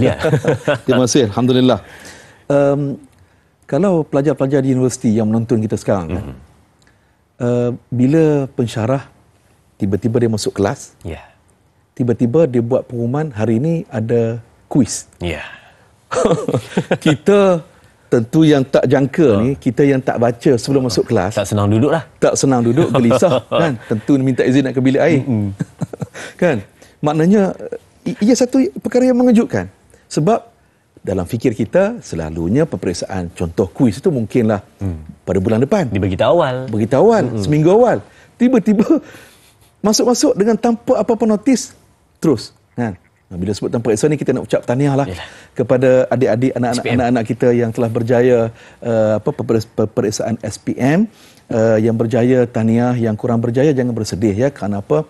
Terima kasih, alhamdulillah. Kalau pelajar-pelajar di universiti yang menonton kita sekarang, bila pensyarah tiba-tiba dia masuk kelas, tiba-tiba dia buat pengumuman hari ini ada kuis. Kita tentu yang tak jangka ni, kita yang tak baca sebelum masuk kelas, tak senang duduk lah. Tak senang duduk, gelisah kan. Tentu minta izin nak ke bilik air. Kan? Maknanya ia satu perkara yang mengejutkan. Sebab dalam fikir kita selalunya peperiksaan contoh kuis itu mungkinlah pada bulan depan. Diberitahu awal. Seminggu awal. Tiba-tiba masuk-masuk dengan tanpa apa-apa notis terus. Kan? Bila sebut tanpa peperiksaan ni, kita nak ucap tahniah lah kepada adik-adik, anak-anak kita yang telah berjaya peperiksaan SPM. Yang berjaya tahniah, yang kurang berjaya jangan bersedih ya. Kerana apa?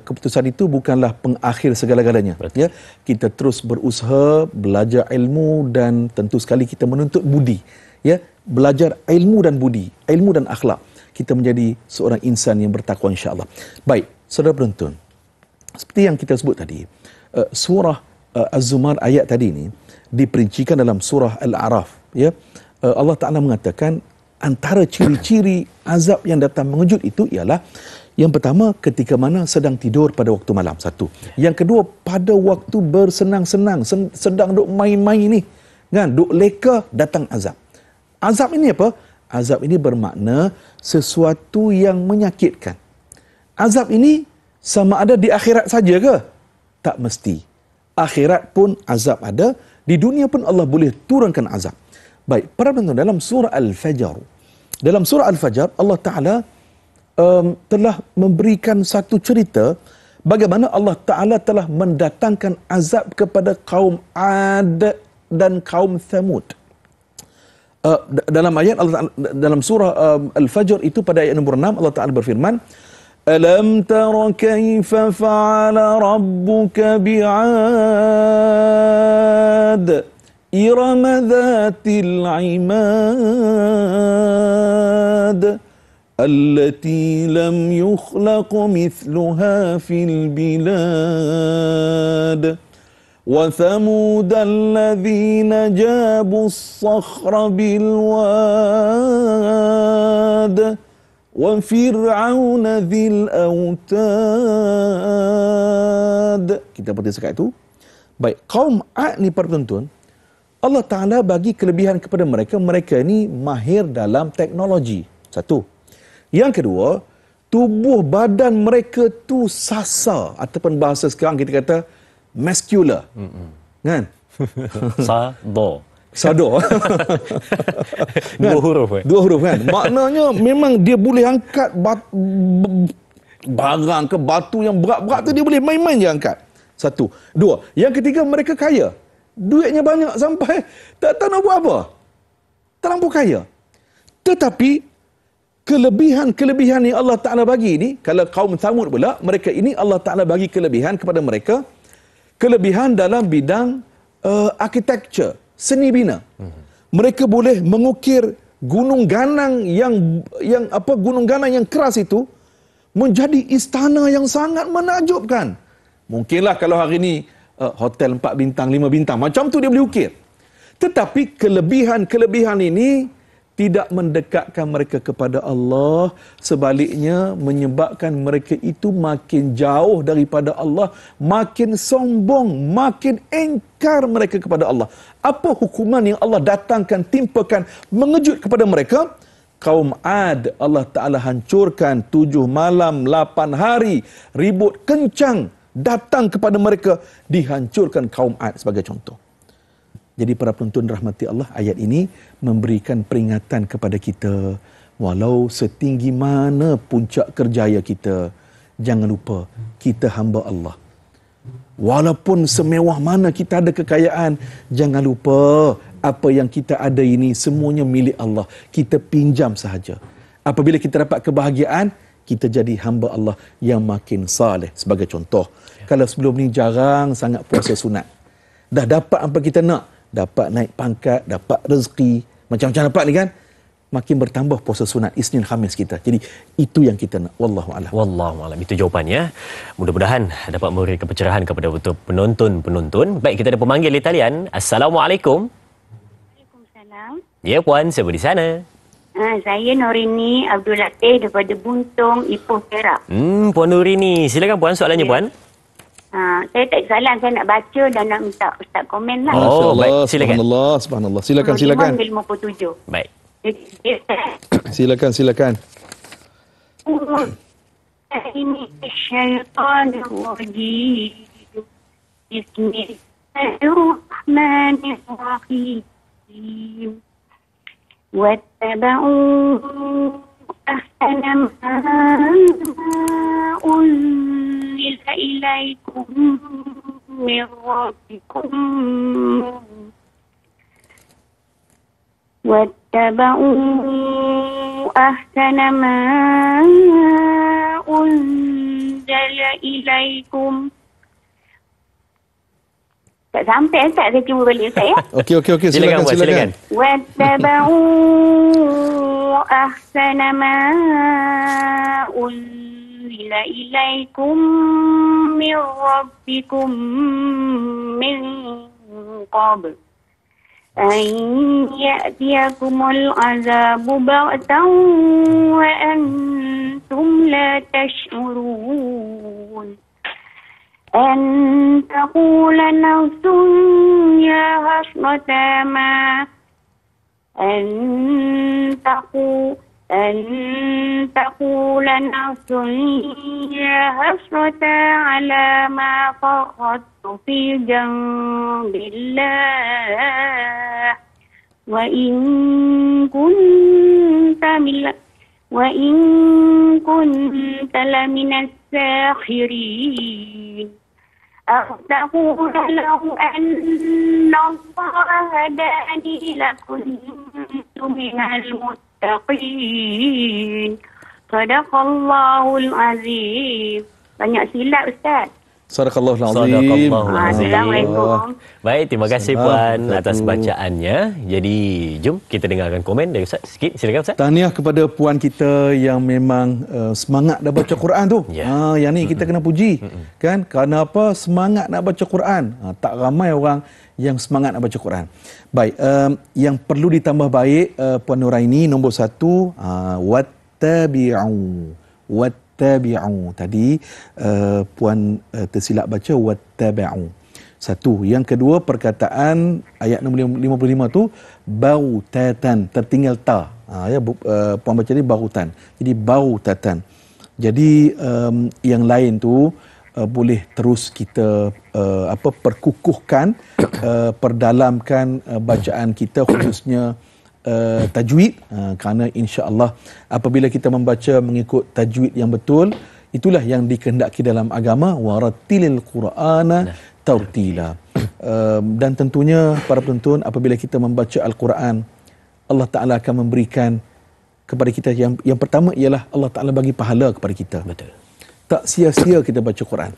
Keputusan itu bukanlah pengakhir segala-galanya. Ya, kita terus berusaha belajar ilmu dan tentu sekali kita menuntut budi. Ya, belajar ilmu dan budi, ilmu dan akhlak. Kita menjadi seorang insan yang bertakwa, insya-Allah. Baik, saudara penonton. Seperti yang kita sebut tadi, surah Az-Zumar ayat tadi ini diperincikan dalam surah Al-A'raf. Ya, Allah Taala mengatakan antara ciri-ciri azab yang datang mengejut itu ialah yang pertama ketika mana sedang tidur pada waktu malam, satu. Yang kedua pada waktu bersenang-senang, sedang duk main-main ni, kan, duk leka, datang azab. Azab ini apa? Azab ini bermakna sesuatu yang menyakitkan. Azab ini sama ada di akhirat saja ke? Tak mesti. Akhirat pun azab ada, di dunia pun Allah boleh turunkan azab. Baik, para penonton, dalam surah Al-Fajr, Allah Ta'ala telah memberikan satu cerita bagaimana Allah Ta'ala telah mendatangkan azab kepada kaum Ad dan kaum Thamud. Dalam ayat Allah, dalam surah Al-Fajr itu pada ayat nombor 6, Allah Ta'ala berfirman, Alam tara kaifa fa'ala rabbuka bi'ad إرم ذات العماد التي لم يخلق مثلها في البلاد وثمود الذين جابوا الصخر بالواد وفرعون ذي الأوتاد. Kita berhenti sekat itu. Baik, kaum Ad ni para penonton, Allah Ta'ala bagi kelebihan kepada mereka. Mereka ini mahir dalam teknologi. Satu. Yang kedua, tubuh badan mereka tu sasa. Ataupun bahasa sekarang kita kata muscular. Kan? Sado. Dua huruf. Dua huruf kan? Maknanya memang dia boleh angkat barang ke batu yang berat-berat tu, dia boleh main-main je angkat. Satu. Dua. Yang ketiga, mereka kaya. Duitnya banyak sampai tak tahu nak buat apa. Terlampau kaya. Tetapi kelebihan-kelebihan yang Allah Ta'ala bagi ini, kalau kaum Thamud pula, mereka ini Allah Ta'ala bagi kelebihan kepada mereka, kelebihan dalam bidang architecture, seni bina. Mereka boleh mengukir gunung ganang gunung ganang yang keras itu menjadi istana yang sangat menakjubkan. Mungkinlah kalau hari ini hotel 4 bintang, 5 bintang, macam tu dia boleh ukir. Tetapi kelebihan-kelebihan ini tidak mendekatkan mereka kepada Allah, sebaliknya menyebabkan mereka itu makin jauh daripada Allah, makin sombong, makin engkar mereka kepada Allah. Apa hukuman yang Allah datangkan, timpakan, mengejut kepada mereka? Kaum Ad, Allah Ta'ala hancurkan 7 malam, 8 hari, ribut kencang datang kepada mereka, dihancurkan kaum Ad sebagai contoh. Jadi para penonton rahmati Allah, ayat ini memberikan peringatan kepada kita, walau setinggi mana puncak kerjaya kita, jangan lupa kita hamba Allah. Walaupun semewah mana kita ada kekayaan, jangan lupa apa yang kita ada ini semuanya milik Allah. Kita pinjam sahaja. Apabila kita dapat kebahagiaan, kita jadi hamba Allah yang makin saleh. Sebagai contoh, kalau sebelum ni jarang sangat puasa sunat, dah dapat apa kita nak, dapat naik pangkat, dapat rezeki, macam-macam dapat ni kan, makin bertambah puasa sunat Isnin Khamis kita. Jadi itu yang kita nak. Wallahu a'lam. Wallahu a'lam. Itu jawapannya. Mudah-mudahan dapat memberikan pencerahan kepada penonton-penonton. Baik, kita ada pemanggil di talian. Assalamualaikum. Waalaikumsalam. Ya puan, siapa di sana? Saya Norini Abdul Latif daripada Buntung, Ipoh, Perak. Puan Nurini, silakan puan, soalannya puan. Saya tak salah, saya nak baca dan nak minta Ustaz komen lah. Oh, baik, silakan. Subhanallah. Silakan. 57. Baik. Silakan. Ini syaitanir rajim. Bismillahirrahmanirrahim. واتبعوا أحسن ما أنزل إليكم من ربكم أحسن ما أنزل إليكم. Tak sampai Ustaz, saya cuba balik Ustaz ya. Okey, silakan. Wattaba'u ahsana ma unzila ilaikum min rabbikum min qabl an ya'tiyakumul azabu ba'tan wa antum la tash'urun. أن تقول نفس يا حسرة ما أن تقول نفس يا حسرة على ما فرطت في جنب الله وإن كنت لمن الساخرين. أو تقول له أن الله هداني لكنت من المتقين. صدق الله العظيم. Banyak silap Ustaz. Sadaqallahul azim. Assalamualaikum. Baik, terima kasih puan atas bacaannya. Jadi, jom kita dengarkan komen dari Ustaz sikit. Silakan Ustaz. Tahniah kepada puan kita yang memang semangat dah baca Quran tu. Yang ni kita kena puji. Kan? Kerana apa? Semangat nak baca Quran. Tak ramai orang yang semangat nak baca Quran. Baik, yang perlu ditambah baik puan Nuraini, nombor 1, wattabi'u. Tadi puan tersilap baca wattaba'u. 1. Yang kedua, perkataan ayat nombor 55 tu bautatan, tertinggal ta. Puan baca ni bautan. Jadi bautatan. Jadi yang lain tu boleh terus kita perkukuhkan, perdalamkan bacaan kita, khususnya tajwid, kerana insya-Allah apabila kita membaca mengikut tajwid yang betul, Itulah yang dikehendaki dalam agama, warattilil Qur'ana tartila. Dan tentunya para penonton, apabila kita membaca Al-Quran, Allah Ta'ala akan memberikan kepada kita yang pertama ialah Allah Ta'ala bagi pahala kepada kita. Betul. Tak sia-sia kita baca Quran.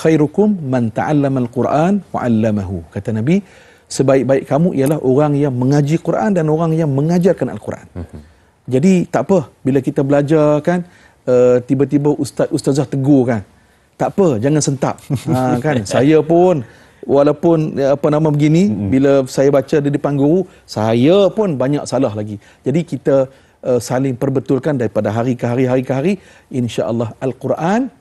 Khairukum man ta'allama al-Quran wa 'allamahu. Kata Nabi, sebaik-baik kamu ialah orang yang mengaji Quran dan orang yang mengajarkan Al-Quran. Jadi tak apa bila kita belajar kan, tiba-tiba ustazah tegur kan. Tak apa, jangan sentap. Kan, saya pun walaupun begini, bila saya baca di depan guru, saya pun banyak salah lagi. Jadi kita saling perbetulkan daripada hari ke hari, insya-Allah Al-Quran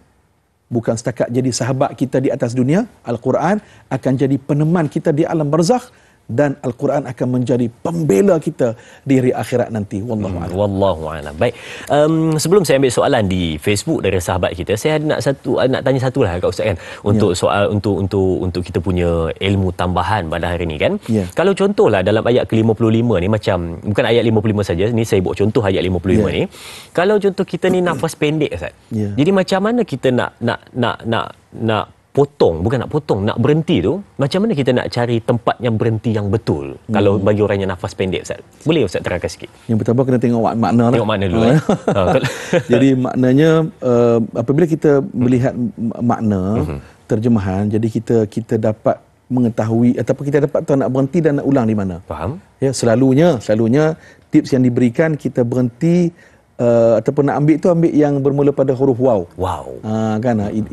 bukan setakat jadi sahabat kita di atas dunia, Al-Quran akan jadi peneman kita di alam barzakh, dan Al-Quran akan menjadi pembela kita di hari akhirat nanti. Wallahu a'lam. Wallahu a'lam. Baik. Sebelum saya ambil soalan di Facebook dari sahabat kita, saya nak tanya satu lah kat Ustaz kan, untuk soal untuk kita punya ilmu tambahan pada hari ni kan. Kalau contohlah dalam ayat ke-55 ni, macam bukan ayat 55 saja, ni saya buat contoh ayat 55 ni. Kalau contoh kita ni nafas pendek Ustaz. Jadi macam mana kita nak nak berhenti tu, macam mana kita nak cari tempat yang berhenti yang betul kalau bagi orang yang nafas pendek Ustaz? Boleh Ustaz terangkan sikit? Yang pertama kena tengok makna lah. Tengok makna dulu. Jadi maknanya apabila kita melihat makna terjemahan, jadi kita dapat mengetahui ataupun kita dapat tahu nak berhenti dan nak ulang di mana. Faham? Ya, selalunya tips yang diberikan, kita berhenti ataupun nak ambil yang bermula pada huruf waw.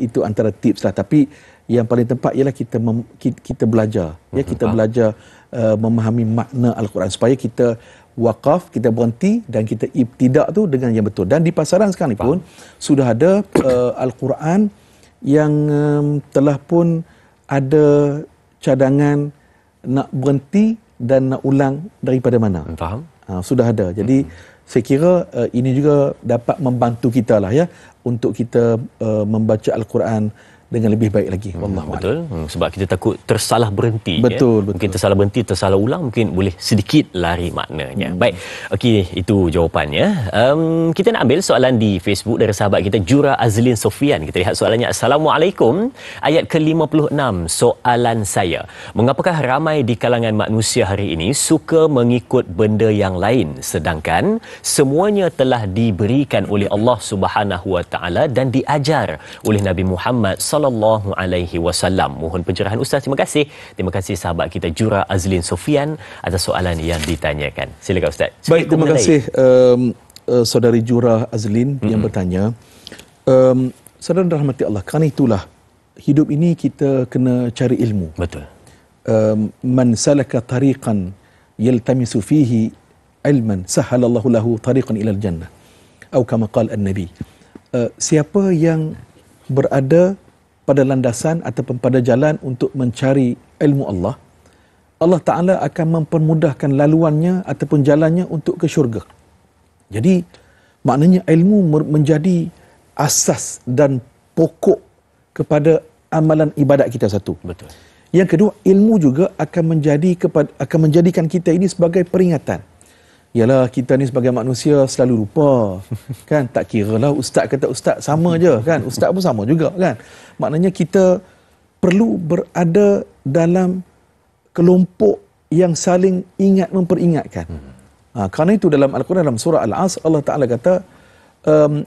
Itu antara tips lah. Tapi yang paling tepat ialah kita belajar. Kita belajar memahami makna Al-Quran supaya kita waqaf, kita berhenti dan kita ibtidak tu dengan yang betul. Dan di pasaran sekarang ni pun sudah ada Al-Quran yang telah pun ada cadangan nak berhenti dan nak ulang daripada mana. Faham? Sudah ada. Jadi saya kira ini juga dapat membantu kita lah ya, untuk kita membaca Al-Quran dengan lebih baik lagi. Betul. Sebab kita takut tersalah berhenti. Betul. Mungkin tersalah berhenti, tersalah ulang, mungkin boleh sedikit lari maknanya. Baik. Okey, itu jawapannya. Kita nak ambil soalan di Facebook dari sahabat kita Jura Azlin Sofian. Kita lihat soalannya. Assalamualaikum. Ayat ke-56, soalan saya. Mengapakah ramai di kalangan manusia hari ini suka mengikut benda yang lain, sedangkan semuanya telah diberikan oleh Allah Subhanahu Wa Taala dan diajar oleh Nabi Muhammad sallallahu alaihi wasallam. Mohon pencerahan Ustaz. Terima kasih. Terima kasih sahabat kita Jura Azlin Sofian atas soalan yang ditanyakan. Silakan Ustaz. Baik, terima kasih saudari Jura Azlin yang bertanya. Saudara rahmati Allah, kerana itulah hidup ini kita kena cari ilmu. Betul. Man salaka tariqan yaltamisu fihi ilman sahalallahu lahu tariqan ilal jannah. Atau kama qala an-nabi. Siapa yang berada pada landasan ataupun pada jalan untuk mencari ilmu Allah, Allah Ta'ala akan mempermudahkan laluannya ataupun jalannya untuk ke syurga. Jadi maknanya ilmu menjadi asas dan pokok kepada amalan ibadat kita satu. Betul. Yang kedua, ilmu juga akan menjadikan kita ini sebagai peringatan. Yalah, kita ni sebagai manusia selalu lupa. Kan, tak kiralah ustaz kata ustaz, sama je kan. Ustaz pun sama juga kan. Maknanya kita perlu berada dalam kelompok yang saling ingat memperingatkan. Kerana itu dalam Al-Quran, dalam surah Al-Asr, Allah Ta'ala kata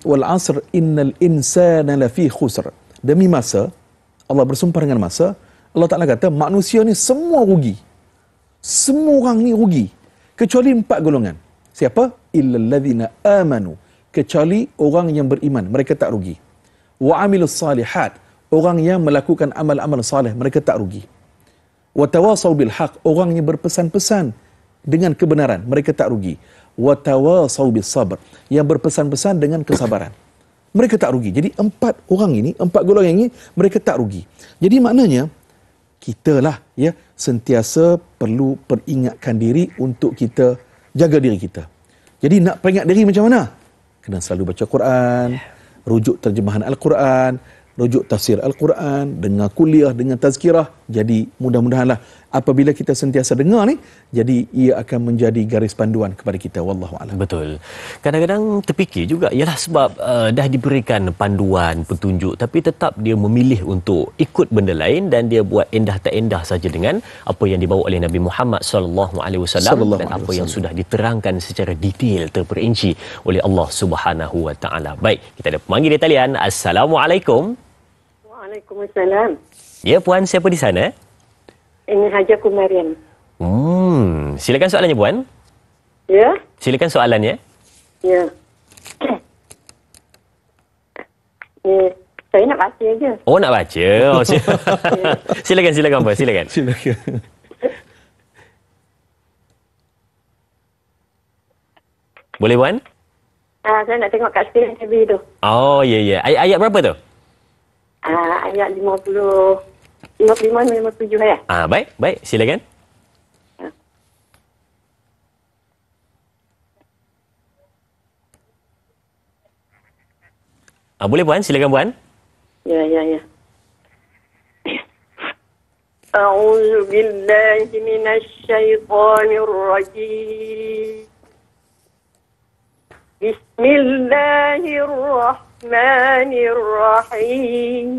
wal asr innal insana lafi khusr. Demi masa, Allah bersumpah dengan masa, Allah Ta'ala kata manusia ni semua rugi. Semua orang ni rugi. Kecuali 4 golongan. Siapa? Illal ladzina amanu. Kecuali orang yang beriman, mereka tak rugi. Wa amilus salihat. Orang yang melakukan amal-amal saleh, mereka tak rugi. Wa tawasau bil haq. Orang yang berpesan-pesan dengan kebenaran, mereka tak rugi. Wa tawasau bis sabr. Yang berpesan-pesan dengan kesabaran, mereka tak rugi. Jadi 4 orang ini, 4 golongan ini, mereka tak rugi. Jadi maknanya kita lah ya sentiasa perlu peringatkan diri untuk kita jaga diri kita. Jadi nak peringat diri macam mana? Kena selalu baca Quran, rujuk terjemahan Al-Quran, rujuk tafsir Al-Quran, dengar kuliah, dengar tazkirah. Jadi mudah-mudahanlah apabila kita sentiasa dengar ni, jadi ia akan menjadi garis panduan kepada kita. Wallahu a'lam. Betul. Kadang-kadang terfikir juga, ialah sebab dah diberikan panduan, petunjuk, tapi tetap dia memilih untuk ikut benda lain dan dia buat endah tak endah saja dengan apa yang dibawa oleh Nabi Muhammad sallallahu alaihi wasallam dan apa yang sudah diterangkan secara detail, terperinci oleh Allah Subhanahu wa taala. Baik, kita ada pemanggil di talian. Assalamualaikum. Waalaikumsalam. Ya, puan, siapa di sana? Ini Haja Kumarian. Silakan soalannya, puan. Ya? Silakan soalannya. Ya. Saya nak baca je. Oh, nak baca. Oh, silakan puan, silakan. Silakan. Boleh, puan? Saya nak tengok kat skrin TV tu. Oh, ya. Ayat berapa tu? Ayat 55 ya. Baik, silakan. Boleh, puan, silakan, puan. Ya. A'udzu billahi minasyaitonir rajim. Bismillahirrahmanirrahim.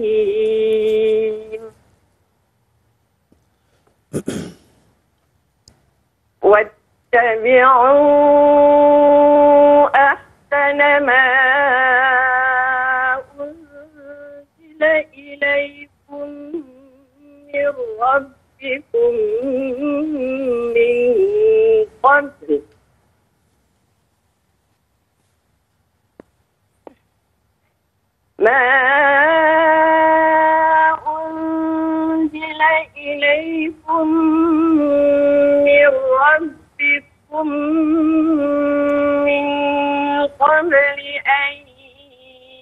واتبعوا أحسن ما أنزل إليكم من ربكم من قبل ما أنزل إليكم من ربكم من قبل أن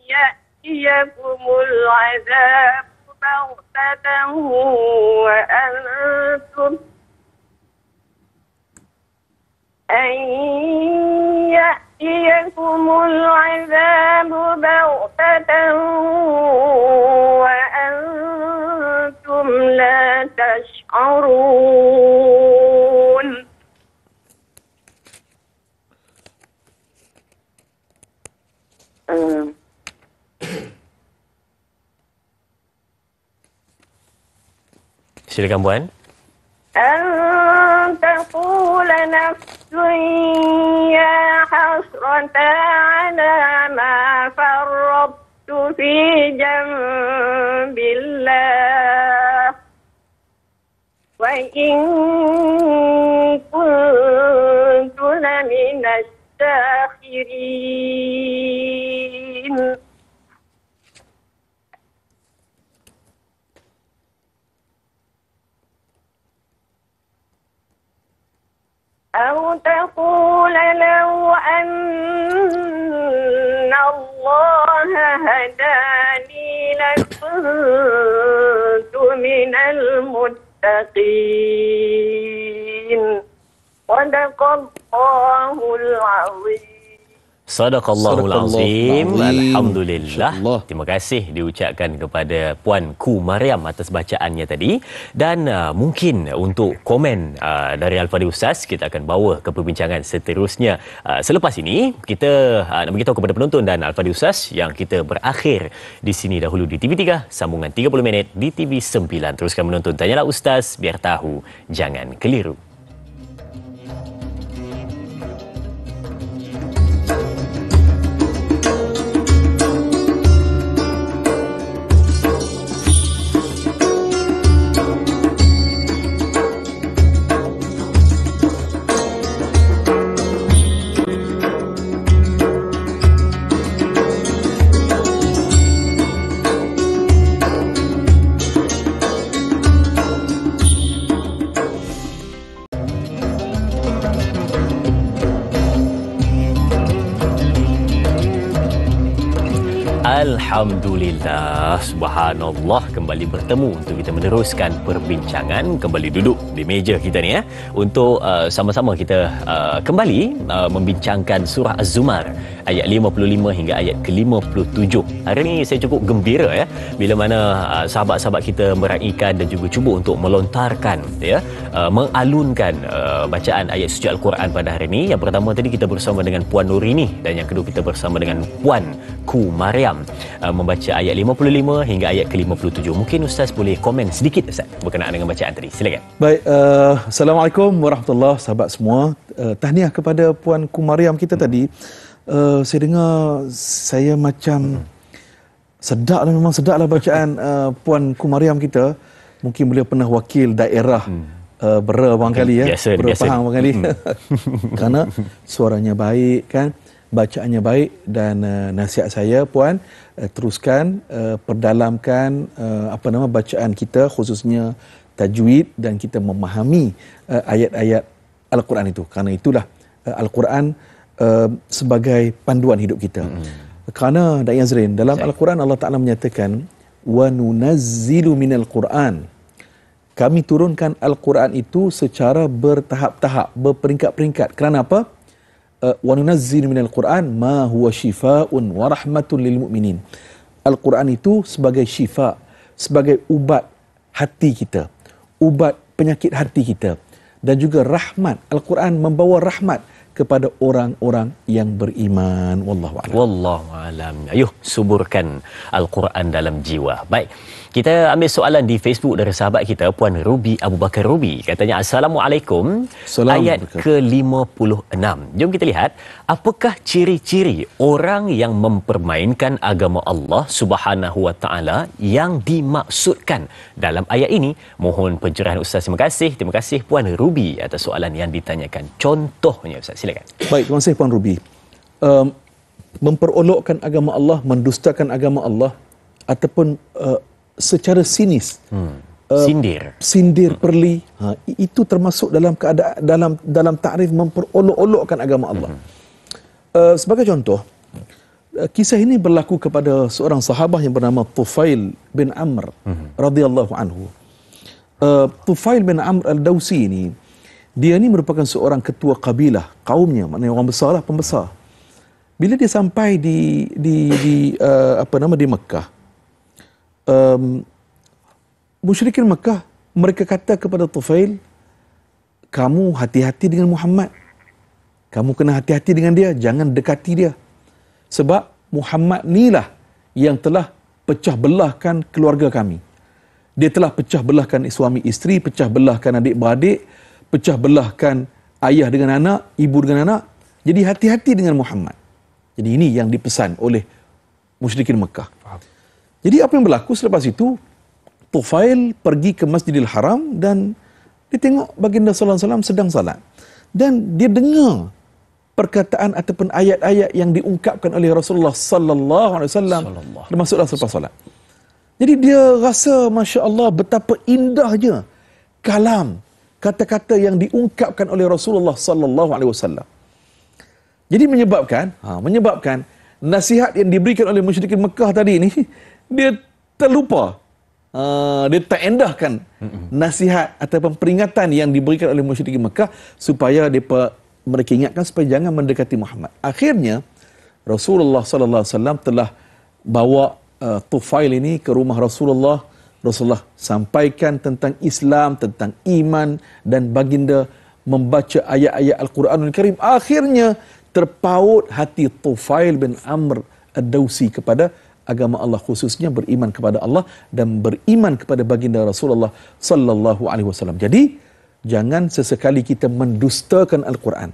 يأتيكم العذاب بغتة وأنتم يأتيكم العذاب بغتة وأنتم لا تشعرون. Silakan, puan. أن تقول نفس يا حسرة على ما فرطت في جنب الله وإن كنت لمن الساخرين. أو تقول لو أن الله هداني لكنت من المتقين. صدق الله العظيم. Sadaqallahul Azim. Alhamdulillah. InsyaAllah. Terima kasih diucapkan kepada Puan Ku Mariam atas bacaannya tadi. Dan mungkin untuk komen dari Al-Fadhil Ustaz, kita akan bawa ke perbincangan seterusnya. Selepas ini, kita nak beritahu kepada penonton dan Al-Fadhil Ustaz yang kita berakhir di sini dahulu di TV3, sambungan 30 minit di TV9. Teruskan menonton Tanyalah Ustaz, biar tahu, jangan keliru. Alhamdulillah, subhanallah, kembali bertemu untuk kita meneruskan perbincangan, kembali duduk di meja kita ni untuk sama-sama kita kembali membincangkan surah Az-Zumar ayat 55 hingga ayat ke-57. Hari ini saya cukup gembira bila mana sahabat-sahabat kita meraihkan dan juga cuba untuk melontarkan mengalunkan bacaan ayat suci Al-Quran pada hari ini. Yang pertama tadi kita bersama dengan Puan Nurini dan yang kedua kita bersama dengan Puan Ku Mariam membaca ayat 55 hingga ayat ke-57. Mungkin Ustaz boleh komen sedikit Ustaz berkenaan dengan bacaan tadi. Silakan. Baik, Assalamualaikum warahmatullahi sahabat semua. Tahniah kepada Puan Ku Mariam kita tadi. Saya dengar saya macam sedaplah, memang sedaplah bacaan Puan Ku Mariam kita. Mungkin beliau pernah wakil daerah Bera barangkali Bera Pahang barangkali. Kerana suaranya baik kan, bacaannya baik dan nasihat saya Puan, teruskan perdalamkan bacaan kita, khususnya tajwid, dan kita memahami ayat-ayat Al-Quran itu. Kerana itulah Al-Quran sebagai panduan hidup kita. Kerana Dai Azrin, dalam Al-Quran Allah Ta'ala menyatakan wa nunazzilu minal Quran, kami turunkan Al-Quran itu secara bertahap-tahap, berperingkat-peringkat. Kerana apa? Wa nunazzilu minal Quran ma huwa shifaa'un wa rahmatun lil mu'minin. Al-Quran itu sebagai syifa, sebagai ubat hati kita, ubat penyakit hati kita, dan juga rahmat. Al-Quran membawa rahmat kepada orang-orang yang beriman. Wallahu a'lam. Wallahu a'lam. Ayuh, suburkan Al-Quran dalam jiwa. Baik. Kita ambil soalan di Facebook dari sahabat kita Puan Ruby Abu Bakar Ruby. Katanya Assalamualaikum. Ayat ke-56. Jom kita lihat apakah ciri-ciri orang yang mempermainkan agama Allah Subhanahu wa taala yang dimaksudkan dalam ayat ini. Mohon pencerahan Ustaz. Terima kasih. Terima kasih Puan Ruby atas soalan yang ditanyakan. Contohnya Ustaz, silakan. Baik, terima kasih Puan Ruby. Memperolokkan agama Allah, mendustakan agama Allah, ataupun secara sinis sindir perli, itu termasuk dalam keadaan dalam takrif memperolok-olokkan agama Allah. Sebagai contoh, kisah ini berlaku kepada seorang sahabat yang bernama Tufail bin Amr radhiyallahu anhu. Tufail bin Amr al-Dawsi ini, dia ni merupakan seorang ketua kabilah kaumnya, maknanya orang besar lah, pembesar. Bila dia sampai di Mekah, musyrikin Mekah mereka kata kepada Tufail, kamu hati-hati dengan Muhammad, kamu kena hati-hati dengan dia, jangan dekati dia, sebab Muhammad nilah yang telah pecah belahkan keluarga kami. Dia telah pecah belahkan suami isteri, pecah belahkan adik-beradik, pecah belahkan ayah dengan anak, ibu dengan anak. Jadi hati-hati dengan Muhammad. Jadi ini yang dipesan oleh musyrikin Mekah. Jadi apa yang berlaku selepas itu, Tufail pergi ke Masjidil Haram dan dia tengok baginda sallallahu alaihi wasallam sedang salat. Dan dia dengar perkataan ataupun ayat-ayat yang diungkapkan oleh Rasulullah sallallahu alaihi wasallam termasuklah selepas salat. Jadi dia rasa masya-Allah betapa indahnya kalam, kata-kata yang diungkapkan oleh Rasulullah sallallahu alaihi wasallam. Jadi menyebabkan nasihat yang diberikan oleh musyrikin Mekah tadi ni dia terlupa. Dia tak endahkan nasihat ataupun peringatan yang diberikan oleh musyrikin Mekah supaya mereka ingatkan supaya jangan mendekati Muhammad. Akhirnya Rasulullah sallallahu alaihi wasallam telah bawa Tufail ini ke rumah Rasulullah. Rasulullah sampaikan tentang Islam, tentang iman, dan baginda membaca ayat-ayat Al-Quranul Karim. Akhirnya terpaut hati Tufail bin Amr ad-Dawsi kepada agama Allah, khususnya beriman kepada Allah dan beriman kepada baginda Rasulullah sallallahu alaihi wasallam. Jadi jangan sesekali kita mendustakan Al-Quran.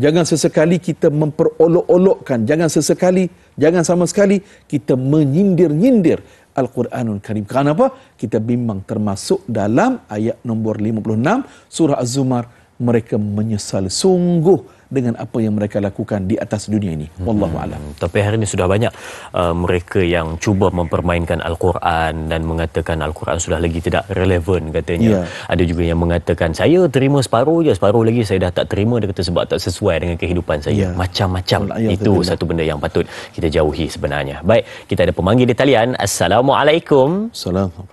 Jangan sesekali kita memperolok-olokkan, jangan sama sekali kita menyindir-nyindir Al-Quranul Karim. Kerana apa? Kita bimbang termasuk dalam ayat nombor 56 surah Az-Zumar, mereka menyesal, sungguh dengan apa yang mereka lakukan di atas dunia ini. Wallahu a'lam. Tapi hari ini sudah banyak mereka yang cuba mempermainkan Al-Quran dan mengatakan Al-Quran sudah lagi tidak relevan katanya. Ada juga yang mengatakan saya terima separuh je, separuh lagi saya dah tak terima, dia kata sebab tak sesuai dengan kehidupan saya. Macam-macam. Itu satu benda yang patut kita jauhi sebenarnya. Baik, kita ada pemanggil di talian. Assalamualaikum.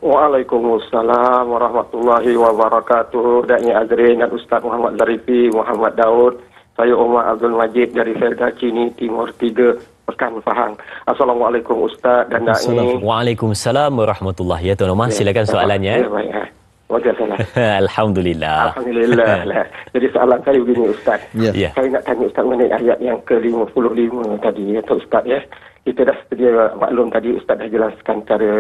Waalaikumsalam warahmatullahi wabarakatuh. Da'i Azrin dan Ustaz Muhammad Zarifi, Muhammad Daud. Saya Umar Abdul Majid dari Felda Cini Timur 3, Pekan Pahang. Assalamualaikum Ustaz dan Da'i. Waalaikumsalam warahmatullahi. Ya Tuan Umar, silakan soalannya. Ya, baik. Wajah salah. Alhamdulillah. Alhamdulillah. Jadi soalan saya begini Ustaz. Saya nak tanya Ustaz mengenai ayat yang ke-55 tadi ya Ustaz ya. Kita dah sedia maklum tadi Ustaz dah jelaskan cara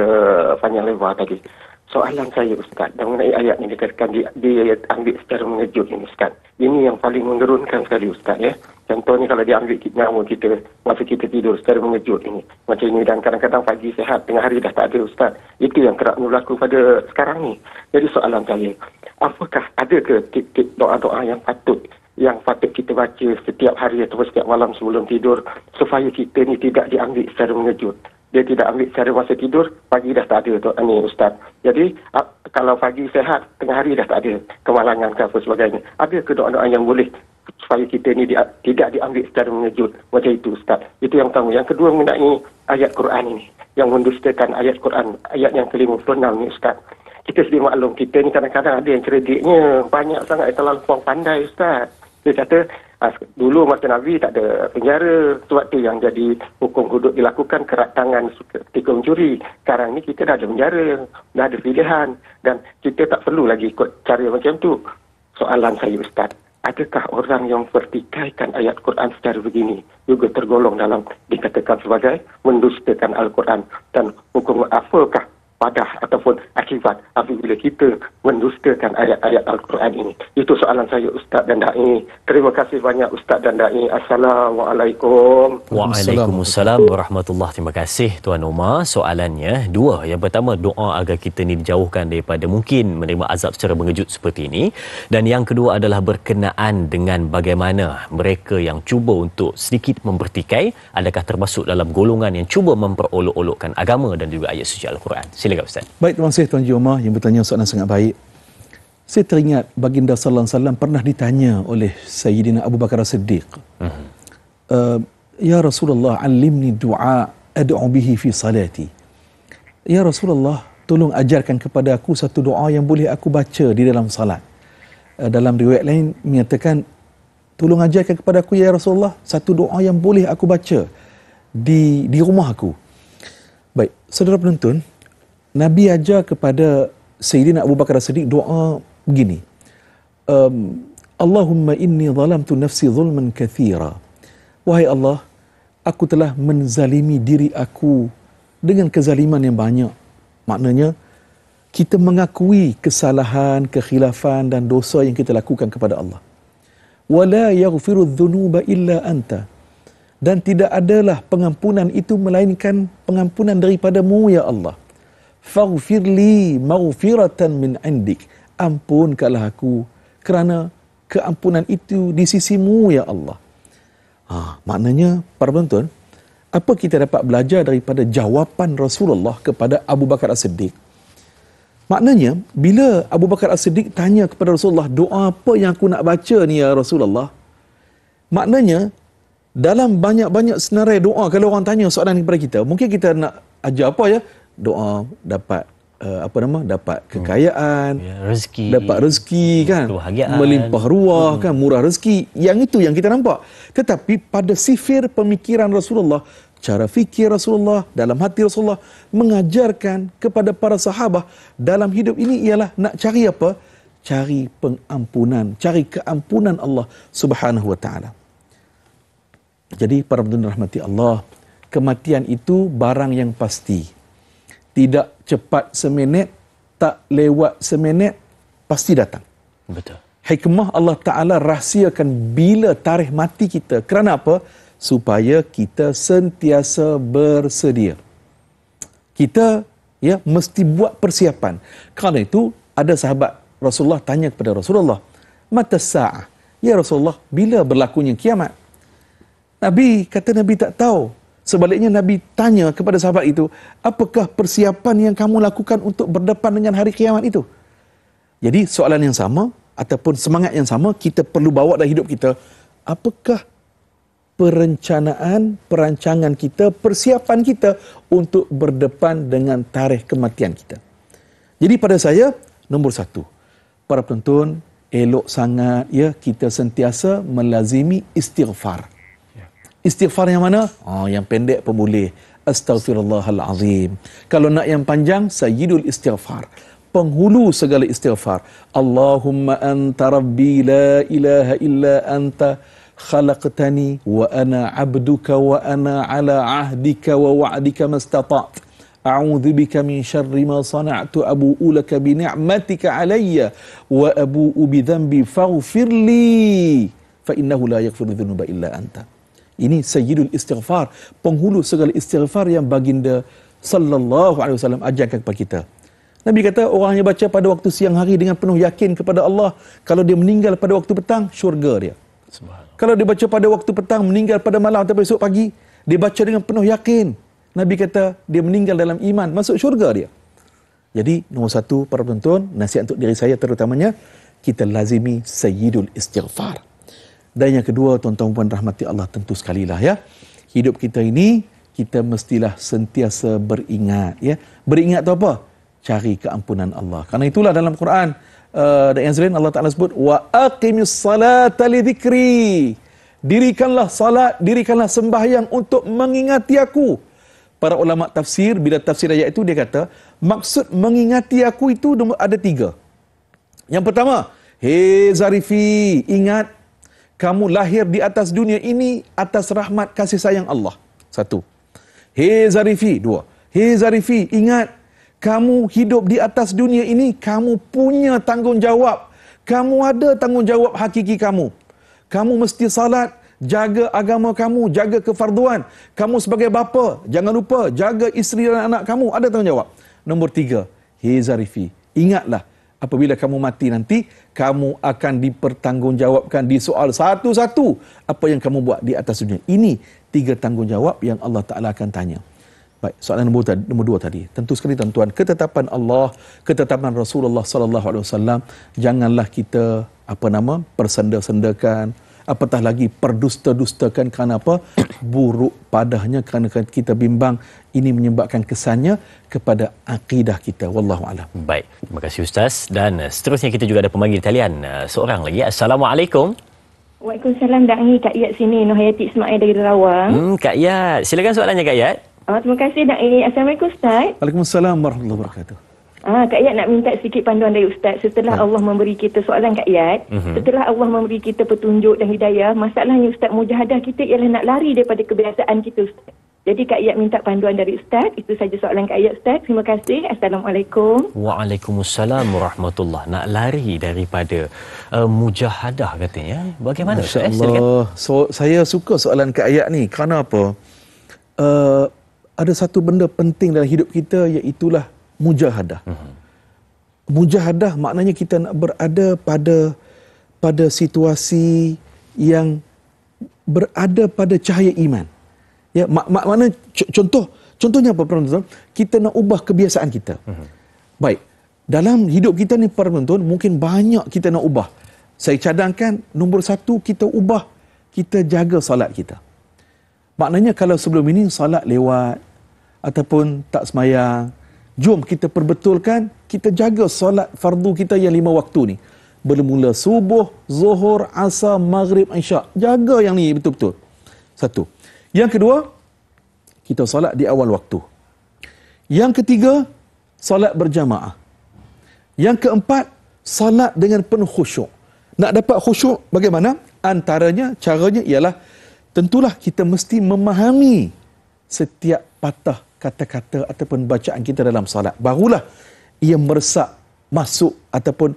panjang lebar tadi. Soalan saya Ustaz, mengenai ayat ini dikatakan dia ambil secara mengejut ini Ustaz. Ini yang paling mengerunkan sekali Ustaz ya. Contohnya kalau dia ambil nyawa kita masa kita tidur secara mengejut ini. Macam ini, dan kadang-kadang pagi sehat, tengah hari dah tak ada Ustaz. Itu yang kerap berlaku pada sekarang ni. Jadi soalan saya, apakah ada ke tip-tip doa-doa yang patut kita baca setiap hari atau setiap malam sebelum tidur supaya kita ni tidak diambil secara mengejut? Dia tidak ambil secara masa tidur, pagi dah tak ada ni Ustaz. Jadi kalau pagi sehat, tengah hari dah tak ada kemalangan ke apa sebagainya. Ada ke doa-doa yang boleh supaya kita ni tidak diambil secara mengejut macam itu Ustaz? Itu yang pertama. Yang kedua mengenai ayat Quran ini yang mendustakan ayat Quran, ayat yang ke-56 ni Ustaz. Kita sedia maklum, kita ni kadang-kadang ada yang ceriknya banyak sangat, terlampau pandai Ustaz. Dia kata dulu masa Nabi tak ada penjara, sewaktu yang jadi hukum hudud dilakukan kerat tangan ketika mencuri. Sekarang ni kita dah ada penjara, dah ada pilihan dan kita tak perlu lagi ikut cara macam tu. Soalan saya Ustaz, adakah orang yang vertikaikan ayat Quran secara begini juga tergolong dalam dikatakan sebagai mendustakan Al-Quran, dan hukum apakah padah ataupun akibat apabila kita mendustakan ayat-ayat Al-Quran ini? Itu soalan saya Ustaz dan Da'i. Terima kasih banyak Ustaz dan Da'i. Assalamualaikum. Waalaikumsalam warahmatullahi. Terima kasih Tuan Umar. Soalannya dua. Yang pertama, doa agar kita ni dijauhkan daripada mungkin menerima azab secara mengejut seperti ini. Dan yang kedua adalah berkenaan dengan bagaimana mereka yang cuba untuk sedikit mempertikai, adakah termasuk dalam golongan yang cuba memperolok-olokkan agama dan juga ayat suci Al-Quran. Silakan Ustaz. Baik, terima kasih Tuan Jumah yang bertanya soalan sangat baik. Saya teringat baginda sallallahu alaihi wasallam pernah ditanya oleh Sayyidina Abu Bakar As-Siddiq. Ya Rasulullah, alimni du'a ad'u bihi fi salati. Ya Rasulullah, tolong ajarkan kepada aku satu doa yang boleh aku baca di dalam salat. Dalam riwayat lain menyatakan, tolong ajarkan kepada aku ya Rasulullah satu doa yang boleh aku baca di rumah aku. Baik, saudara penonton, Nabi ajar kepada Sayyidina Abu Bakar As-Siddiq doa begini. Allahumma inni zalamtu nafsi zulman kathira. Wahai Allah, aku telah menzalimi diri aku dengan kezaliman yang banyak. Maknanya, kita mengakui kesalahan, kekhilafan dan dosa yang kita lakukan kepada Allah. Wala yaghfiru dhunuba illa anta. Dan tidak adalah pengampunan itu melainkan pengampunan daripada-Mu ya Allah. Faghfirli maghfiratan min indik. Ampunkanlah aku kerana keampunan itu di sisi-Mu ya Allah. Maknanya para penonton, apa kita dapat belajar daripada jawapan Rasulullah kepada Abu Bakar As-Siddiq? Maknanya bila Abu Bakar As-Siddiq tanya kepada Rasulullah, doa apa yang aku nak baca ni ya Rasulullah? Maknanya dalam banyak-banyak senarai doa, kalau orang tanya soalan kepada kita, mungkin kita nak ajar apa ya? Doa dapat dapat kekayaan, dapat rezeki kan, melimpah ruah kan, murah rezeki. Yang itu yang kita nampak. Tetapi pada sifir pemikiran Rasulullah, cara fikir Rasulullah, dalam hati Rasulullah mengajarkan kepada para sahabat dalam hidup ini ialah nak cari apa? Cari pengampunan, cari keampunan Allah Subhanahu wa taala. Jadi para penonton rahmati Allah, kematian itu barang yang pasti. Tidak cepat seminit, tak lewat seminit, pasti datang. Betul. Hikmah Allah Ta'ala rahsiakan bila tarikh mati kita. Kerana apa? Supaya kita sentiasa bersedia. Kita mesti buat persiapan. Kerana itu, ada sahabat Rasulullah tanya kepada Rasulullah, mata sa'ah? Ya Rasulullah, bila berlakunya kiamat? Nabi kata Nabi tak tahu. Sebaliknya Nabi tanya kepada sahabat itu, apakah persiapan yang kamu lakukan untuk berdepan dengan hari kiamat itu? Jadi soalan yang sama ataupun semangat yang sama kita perlu bawa dalam hidup kita. Apakah perancangan kita, persiapan kita untuk berdepan dengan tarikh kematian kita? Jadi pada saya, nombor satu, para penonton, elok sangat ya kita sentiasa melazimi istighfar. Istighfar yang mana? Yang pendek pun boleh. Astaghfirullahalazim. Kalau nak yang panjang, sayyidul istighfar. Penghulu segala istighfar. Allahumma anta rabbi la ilaha illa anta khalaqtani wa ana abduka wa ana ala ahdika wa wa'dika mastata'tu. A'udzu bika min syarri ma sana'tu abu'u laka bi ni'matika 'alayya wa abu'u bi dhanbi faghfir li fa innahu la yaghfiru dhunuba illa anta. Ini sayyidul istighfar, penghulu segala istighfar yang baginda sallallahu alaihi wasallam ajarkan kepada kita. Nabi kata orang yang baca pada waktu siang hari dengan penuh yakin kepada Allah, kalau dia meninggal pada waktu petang, syurga dia. Kalau dia baca pada waktu petang, meninggal pada malam atau esok pagi, dia baca dengan penuh yakin, Nabi kata dia meninggal dalam iman, masuk syurga dia. Jadi nombor satu, para penonton, nasihat untuk diri saya terutamanya, kita lazimi sayyidul istighfar. Dan yang kedua, tuan-tuan puan rahmati Allah, tentu sekali lah ya, hidup kita ini kita mestilah sentiasa beringat ya. Beringat tu apa? Cari keampunan Allah. Karena itulah dalam Quran dan yang selain Allah Taala sebut wa aqimis salata li dzikri. Dirikanlah salat, dirikanlah sembahyang untuk mengingati aku. Para ulama tafsir, bila tafsir ayat itu dia kata, maksud mengingati aku itu ada 3. Yang pertama, hei Zarifi, ingat kamu lahir di atas dunia ini atas rahmat kasih sayang Allah. 1. Hei Zarifi. 2. Hei Zarifi, ingat kamu hidup di atas dunia ini, kamu punya tanggungjawab. Kamu ada tanggungjawab hakiki kamu. Kamu mesti salat, jaga agama kamu, jaga kefarduan. Kamu sebagai bapa, jangan lupa jaga isteri dan anak kamu, ada tanggungjawab. Nombor 3, hei Zarifi, ingatlah apabila kamu mati nanti, kamu akan dipertanggungjawabkan, disoal satu-satu apa yang kamu buat di atas dunia. Ini 3 tanggungjawab yang Allah Ta'ala akan tanya. Baik, soalan nombor 2 tadi. Tentu sekali tuan-tuan, ketetapan Allah, ketetapan Rasulullah sallallahu alaihi wasallam, janganlah kita persenda-sendakan, apatah lagi perdusta-dustakan. Kerana apa? Buruk padahnya, kerana kita bimbang ini menyebabkan kesannya kepada akidah kita. Wallahu a'lam. Baik, terima kasih Ustaz. Dan seterusnya kita juga ada pemanggil talian seorang lagi. Assalamualaikum. Waalaikumsalam, Da'i. Kak Yat sini, Nohayati Ismail dari Rawang. Kak Yat, silakan soalannya Kak Yat. Terima kasih, Da'i. Assalamualaikum Ustaz. Waalaikumsalam warahmatullahi wabarakatuh. Kak Yat nak minta sedikit panduan dari Ustaz. Setelah Allah memberi kita soalan Kak Yat, setelah Allah memberi kita petunjuk dan hidayah, masalahnya Ustaz, mujahadah kita ialah nak lari daripada kebiasaan kita Ustaz. Jadi Kak Yat minta panduan dari Ustaz. Itu saja soalan Kak Yat Ustaz. Terima kasih. Assalamualaikum. Waalaikumsalam warahmatullahi. Nak lari daripada mujahadah katanya. Bagaimana Ustaz? Masya-Allah. Saya suka soalan Kak Yat ni. Kerana apa? Ada satu benda penting dalam hidup kita, iaitulah mujahadah. Mujahadah maknanya kita nak berada pada situasi yang berada pada cahaya iman. Ya, makna contohnya apa penonton? Kita nak ubah kebiasaan kita. Baik, dalam hidup kita ni para penonton, mungkin banyak kita nak ubah. Saya cadangkan nombor 1, kita ubah, kita jaga salat kita. Maknanya kalau sebelum ini salat lewat ataupun tak semayang, jom kita perbetulkan, kita jaga solat fardu kita yang 5 waktu ni. Bermula subuh, zuhur, asar, maghrib, isyak. Jaga yang ni betul-betul. 1. Yang kedua, kita solat di awal waktu. Yang ketiga, solat berjamaah. Yang keempat, solat dengan penuh khusyuk. Nak dapat khusyuk bagaimana? Antaranya, caranya ialah, tentulah kita mesti memahami setiap patah kata-kata ataupun bacaan kita dalam salat. Barulah ia meresap masuk ataupun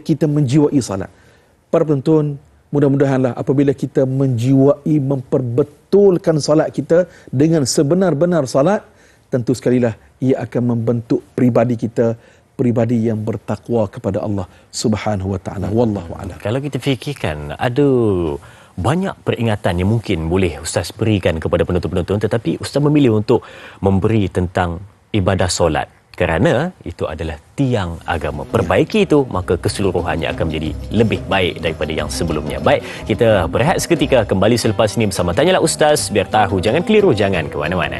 kita menjiwai salat. Para penonton, mudah-mudahanlah apabila kita menjiwai, memperbetulkan salat kita dengan sebenar-benar salat, tentu sekalilah ia akan membentuk pribadi kita, pribadi yang bertakwa kepada Allah Subhanahu wa taala. Wallahu a'lam. Kalau kita fikirkan, ada banyak peringatan yang mungkin boleh Ustaz berikan kepada penonton-penonton, tetapi Ustaz memilih untuk memberi tentang ibadah solat kerana itu adalah tiang agama. Perbaiki itu, maka keseluruhannya akan menjadi lebih baik daripada yang sebelumnya. Baik, kita berehat seketika, kembali selepas ini bersama Tanyalah Ustaz. Biar tahu, jangan keliru, jangan ke mana-mana.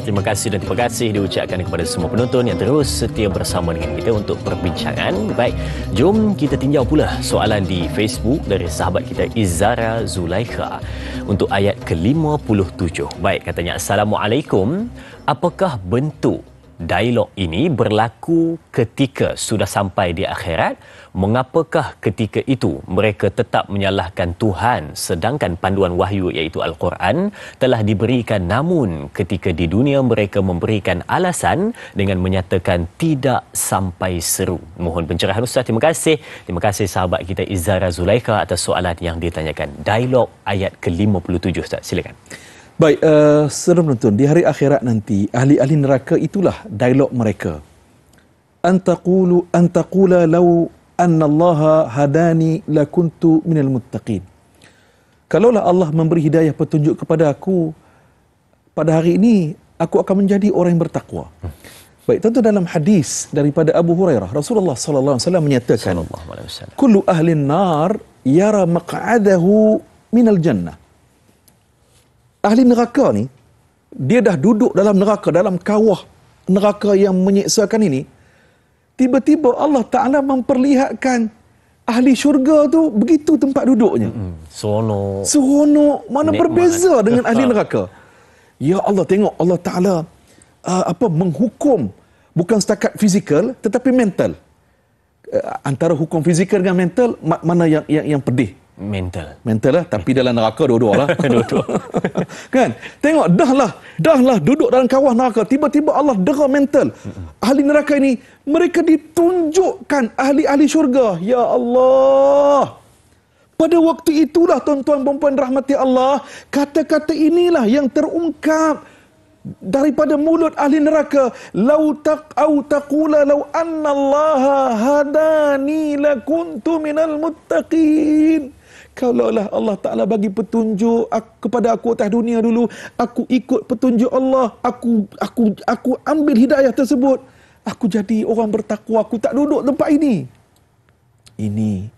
Terima kasih dan terima kasih diucapkan kepada semua penonton yang terus setia bersama dengan kita untuk perbincangan. Baik, jom kita tinjau pula soalan di Facebook dari sahabat kita Izara Zulaikha untuk ayat ke-57. Baik, katanya, Assalamualaikum. Apakah bentuk dialog ini berlaku ketika sudah sampai di akhirat? Mengapakah ketika itu mereka tetap menyalahkan Tuhan sedangkan panduan wahyu iaitu Al-Quran telah diberikan, namun ketika di dunia mereka memberikan alasan dengan menyatakan tidak sampai seru? Mohon pencerahan Ustaz. Terima kasih. Terima kasih sahabat kita Izara Zulaikha atas soalan yang ditanyakan. Dialog ayat ke-57 Ustaz, silakan. Baik, saudara penonton, di hari akhirat nanti ahli-ahli neraka itulah dialog mereka. Antaqula law annallaha hadani lakuntu minal muttaqin. Kalaulah Allah memberi hidayah petunjuk kepada aku pada hari ini, aku akan menjadi orang yang bertakwa. Baik, tentu dalam hadis daripada Abu Hurairah, Rasulullah sallallahu alaihi wasallam menyatakan, kullu ahli nar yara maq'adahu minal jannah. Ahli neraka ni, dia dah duduk dalam neraka, dalam kawah neraka yang menyiksakan ini. Tiba-tiba Allah Ta'ala memperlihatkan ahli syurga tu begitu tempat duduknya. Seronok. Mana nikmat, berbeza dengan ahli neraka. Ya Allah, tengok Allah Ta'ala menghukum bukan setakat fizikal tetapi mental. Antara hukum fizikal dengan mental, mana yang pedih? Mental lah, tapi dalam neraka dua-dua lah. Kan? Tengok, dah lah duduk dalam kawah neraka, tiba-tiba Allah dera mental. Ahli neraka ini, mereka ditunjukkan ahli-ahli syurga. Ya Allah, pada waktu itulah tuan-tuan dan puan rahmati Allah, kata-kata inilah yang terungkap daripada mulut ahli neraka. Lau taqula lau annallaha hadani lakuntu minal muttaqin. Kalaulah Allah Ta'ala bagi petunjuk kepada aku atas dunia dulu, aku ikut petunjuk Allah, aku ambil hidayah tersebut, aku jadi orang bertakwa, aku tak duduk tempat ini. Ini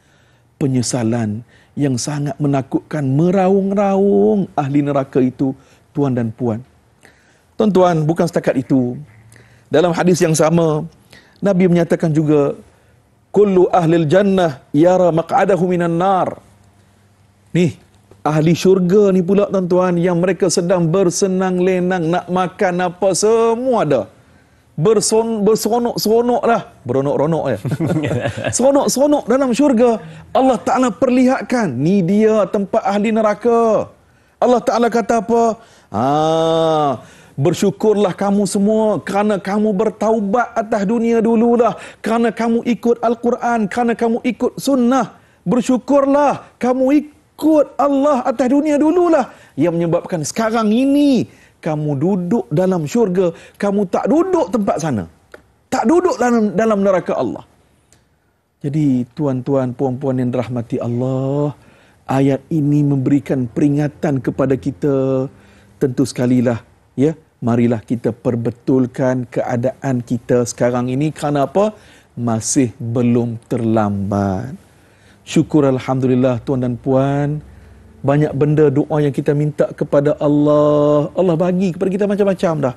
penyesalan yang sangat menakutkan, meraung-raung ahli neraka itu, tuan dan puan. Tuan-tuan, bukan setakat itu. Dalam hadis yang sama, Nabi menyatakan juga, kullu ahlil jannah yara maq'adahu minan nar. Ni, ahli syurga ni pula tuan-tuan, yang mereka sedang bersenang lenang, nak makan apa semua ada. Berseronok-seronok dah. Beronok-ronok ya. Seronok-seronok dalam syurga. Allah Ta'ala perlihatkan, ni dia tempat ahli neraka. Allah Ta'ala kata apa? Bersyukurlah kamu semua kerana kamu bertaubat atas dunia dululah, kerana kamu ikut Al-Quran, kerana kamu ikut sunnah. Bersyukurlah kamu ikut Allah atas dunia dululah, yang menyebabkan sekarang ini kamu duduk dalam syurga, kamu tak duduk tempat sana, tak duduk dalam neraka Allah. Jadi tuan-tuan puan-puan yang dirahmati Allah, ayat ini memberikan peringatan kepada kita. Tentu sekalilah, ya, marilah kita perbetulkan keadaan kita sekarang ini. Kerana apa? Masih belum terlambat. Syukur Alhamdulillah tuan dan puan, banyak benda doa yang kita minta kepada Allah, Allah bagi kepada kita macam-macam dah.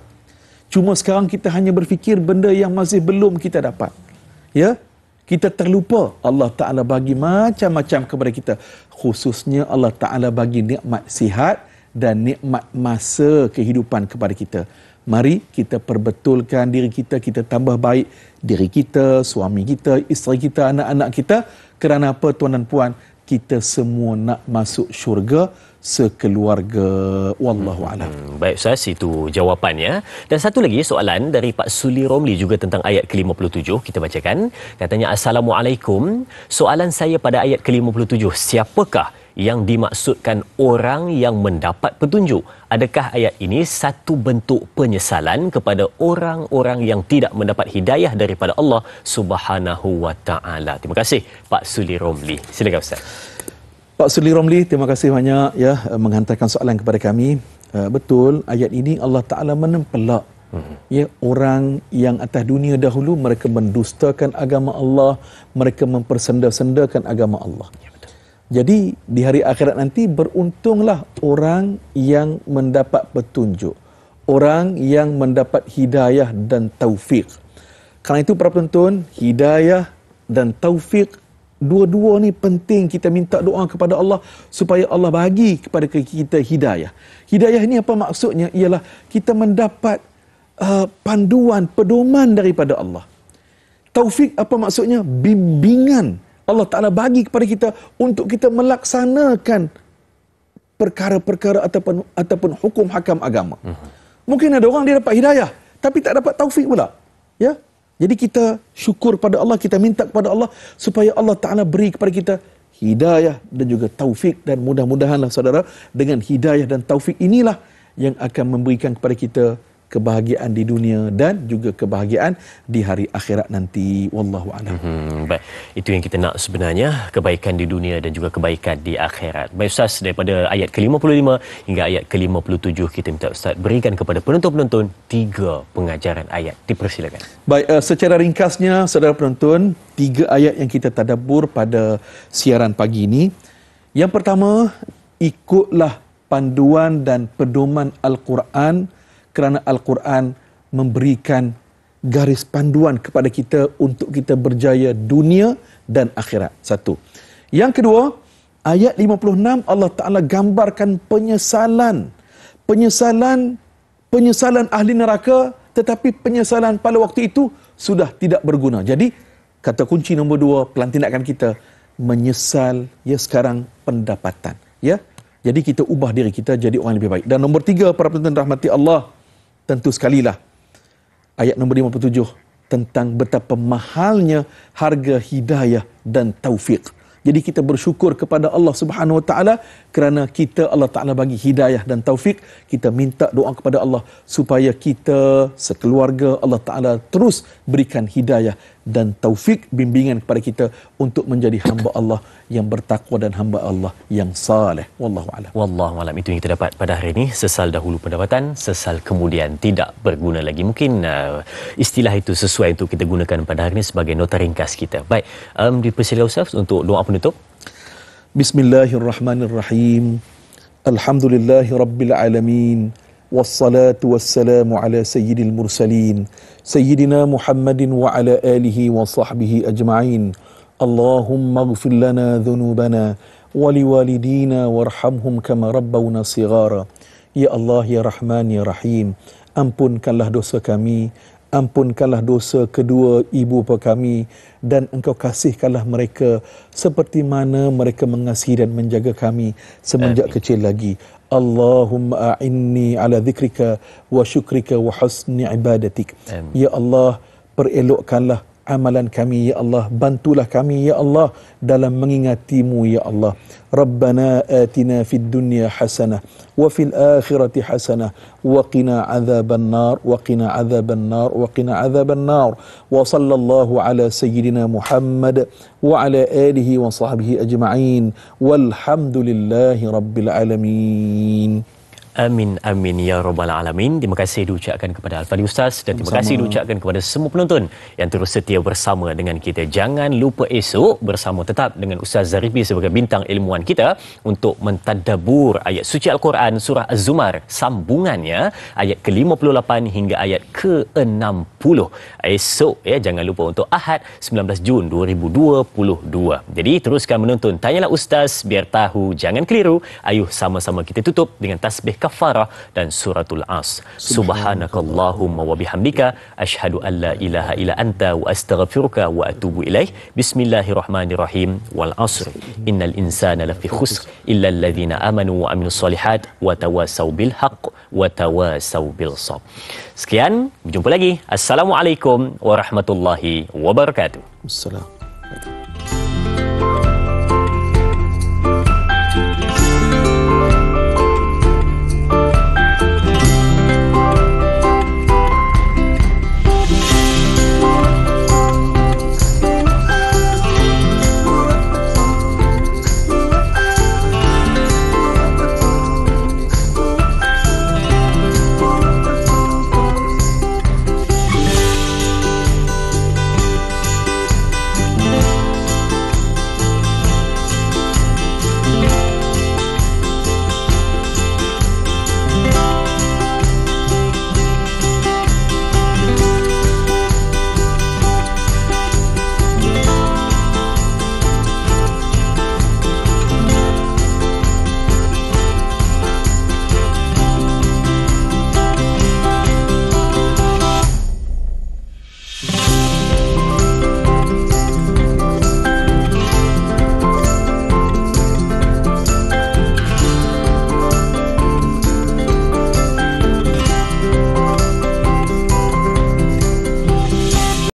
Cuma sekarang kita hanya berfikir benda yang masih belum kita dapat. Ya? Kita terlupa Allah Ta'ala bagi macam-macam kepada kita. Khususnya Allah Ta'ala bagi nikmat sihat dan nikmat masa kehidupan kepada kita. Mari kita perbetulkan diri kita, kita tambah baik diri kita, suami kita, isteri kita, anak-anak kita. Kerana apa tuan dan puan? Kita semua nak masuk syurga sekeluarga. Wallahu a'lam. Baik Ustaz, itu jawapannya. Dan satu lagi soalan dari Pak Suli Romli juga tentang ayat ke-57. Kita bacakan. Katanya, Assalamualaikum. Soalan saya pada ayat ke-57, siapakah yang dimaksudkan orang yang mendapat petunjuk? Adakah ayat ini satu bentuk penyesalan kepada orang-orang yang tidak mendapat hidayah daripada Allah Subhanahu wa taala? Terima kasih Pak Suli Romli. Silakan Ustaz. Pak Suli Romli, terima kasih banyak ya menghantarkan soalan kepada kami. Betul, ayat ini Allah Taala menempelak ya orang yang atas dunia dahulu mereka mendustakan agama Allah, mereka mempersenda-sendakan agama Allah. Jadi di hari akhirat nanti beruntunglah orang yang mendapat petunjuk, orang yang mendapat hidayah dan taufik. Kerana itu para penonton, hidayah dan taufik dua-dua ni penting. Kita minta doa kepada Allah supaya Allah bagi kepada kita hidayah. Hidayah ini apa maksudnya? Ialah kita mendapat panduan, pedoman daripada Allah. Taufik apa maksudnya? Bimbingan Allah Ta'ala bagi kepada kita untuk kita melaksanakan perkara-perkara ataupun hukum hakam agama. Mungkin ada orang dia dapat hidayah tapi tak dapat taufik pula. Ya? Jadi kita syukur pada Allah, kita minta kepada Allah supaya Allah Ta'ala beri kepada kita hidayah dan juga taufik. Dan mudah-mudahanlah saudara, dengan hidayah dan taufik inilah yang akan memberikan kepada kita kebahagiaan di dunia dan juga kebahagiaan di hari akhirat nanti. Wallahu a'lam. Baik, itu yang kita nak sebenarnya, kebaikan di dunia dan juga kebaikan di akhirat. Baik Ustaz, daripada ayat ke-55 hingga ayat ke-57 kita minta Ustaz berikan kepada penonton-penonton 3 pengajaran ayat. Dipersilakan. Baik, secara ringkasnya saudara penonton, 3 ayat yang kita tadabbur pada siaran pagi ini. Yang pertama, ikutlah panduan dan pedoman Al-Quran, kerana Al-Quran memberikan garis panduan kepada kita untuk kita berjaya dunia dan akhirat. Satu. Yang kedua, ayat 56 Allah Ta'ala gambarkan penyesalan ahli neraka, tetapi penyesalan pada waktu itu sudah tidak berguna. Jadi kata kunci nombor 2 pelantikan kita, menyesal ya sekarang pendapatan. Ya. Jadi kita ubah diri kita jadi orang yang lebih baik. Dan nombor 3 para penonton rahmati Allah, tentu sekalilah ayat nombor 57 tentang betapa mahalnya harga hidayah dan taufik. Jadi kita bersyukur kepada Allah Subhanahu Wa Taala kerana kita Allah Taala bagi hidayah dan taufik. Kita minta doa kepada Allah supaya kita sekeluarga Allah Taala terus berikan hidayah dan taufik, bimbingan kepada kita untuk menjadi hamba Allah yang bertakwa dan hamba Allah yang saleh. Wallahu a'lam. Wallahu a'lam. Itu yang kita dapat pada hari ini. Sesal dahulu pendapatan, sesal kemudian tidak berguna lagi. Mungkin istilah itu sesuai untuk kita gunakan pada hari ini sebagai nota ringkas kita. Baik, dipersilakan Ustaz untuk doa penutup. Bismillahirrahmanirrahim. Alhamdulillahirabbil alamin. Wassalatu wassalamu ala sayyidil mursalin sayyidina Muhammadin wa ala alihi wa sahbihi ajma'in. Allahumma ighfir lana dhunubana wa liwalidina warhamhum kama rabbawna shighara. Ya Allah, ya Rahman, ya Rahim, ampunkanlah dosa kami, ampunkanlah dosa kedua ibu bapa kami, dan Engkau kasihkanlah mereka seperti mana mereka mengasihi dan menjaga kami semenjak kecil lagi. Allahumma a'inni ala dhikrika wa syukrika wa husni ibadatik. Ya Allah, perelokkanlah amalan kami, ya Allah, bantulah kami, ya Allah, dalam mengingatimu, ya Allah. Rabbana atina fid dunya hasanah wa fil akhirati hasanah wa qina adzaban nar wa qina adzaban nar wa qina adzaban nar. Wa sallallahu ala sayyidina Muhammad wa ala alihi wa sahbihi ajma'in walhamdulillahi rabbil alamin. Amin, amin ya rabbal alamin. Terima kasih diucapkan kepada Al-Fadhil Ustaz dan terima kasih diucapkan kepada semua penonton yang terus setia bersama dengan kita. Jangan lupa esok bersama tetap dengan Ustaz Zarifi sebagai bintang ilmuwan kita untuk mentadabbur ayat suci Al-Quran surah Az-Zumar, sambungannya ayat ke-58 hingga ayat ke-60. esok ya. Jangan lupa untuk Ahad 19 Jun 2022. Jadi teruskan menonton Tanyalah Ustaz biar tahu, jangan keliru. Ayuh sama-sama kita tutup dengan tasbih kafarah dan suratul As. Subhanakallahumma wa bihamdika asyhadu an la ilaha illa anta wa astaghfiruka wa atubu ilaih. Bismillahirrahmanirrahim. Wal asr innal insana lafi khusr illa alladhina amanu wa amilus solihat wa tawassaw bil haqq wa tawassaw bil sabr. Sekian, berjumpa lagi. Assalamualaikum warahmatullahi wabarakatuh. Assalam.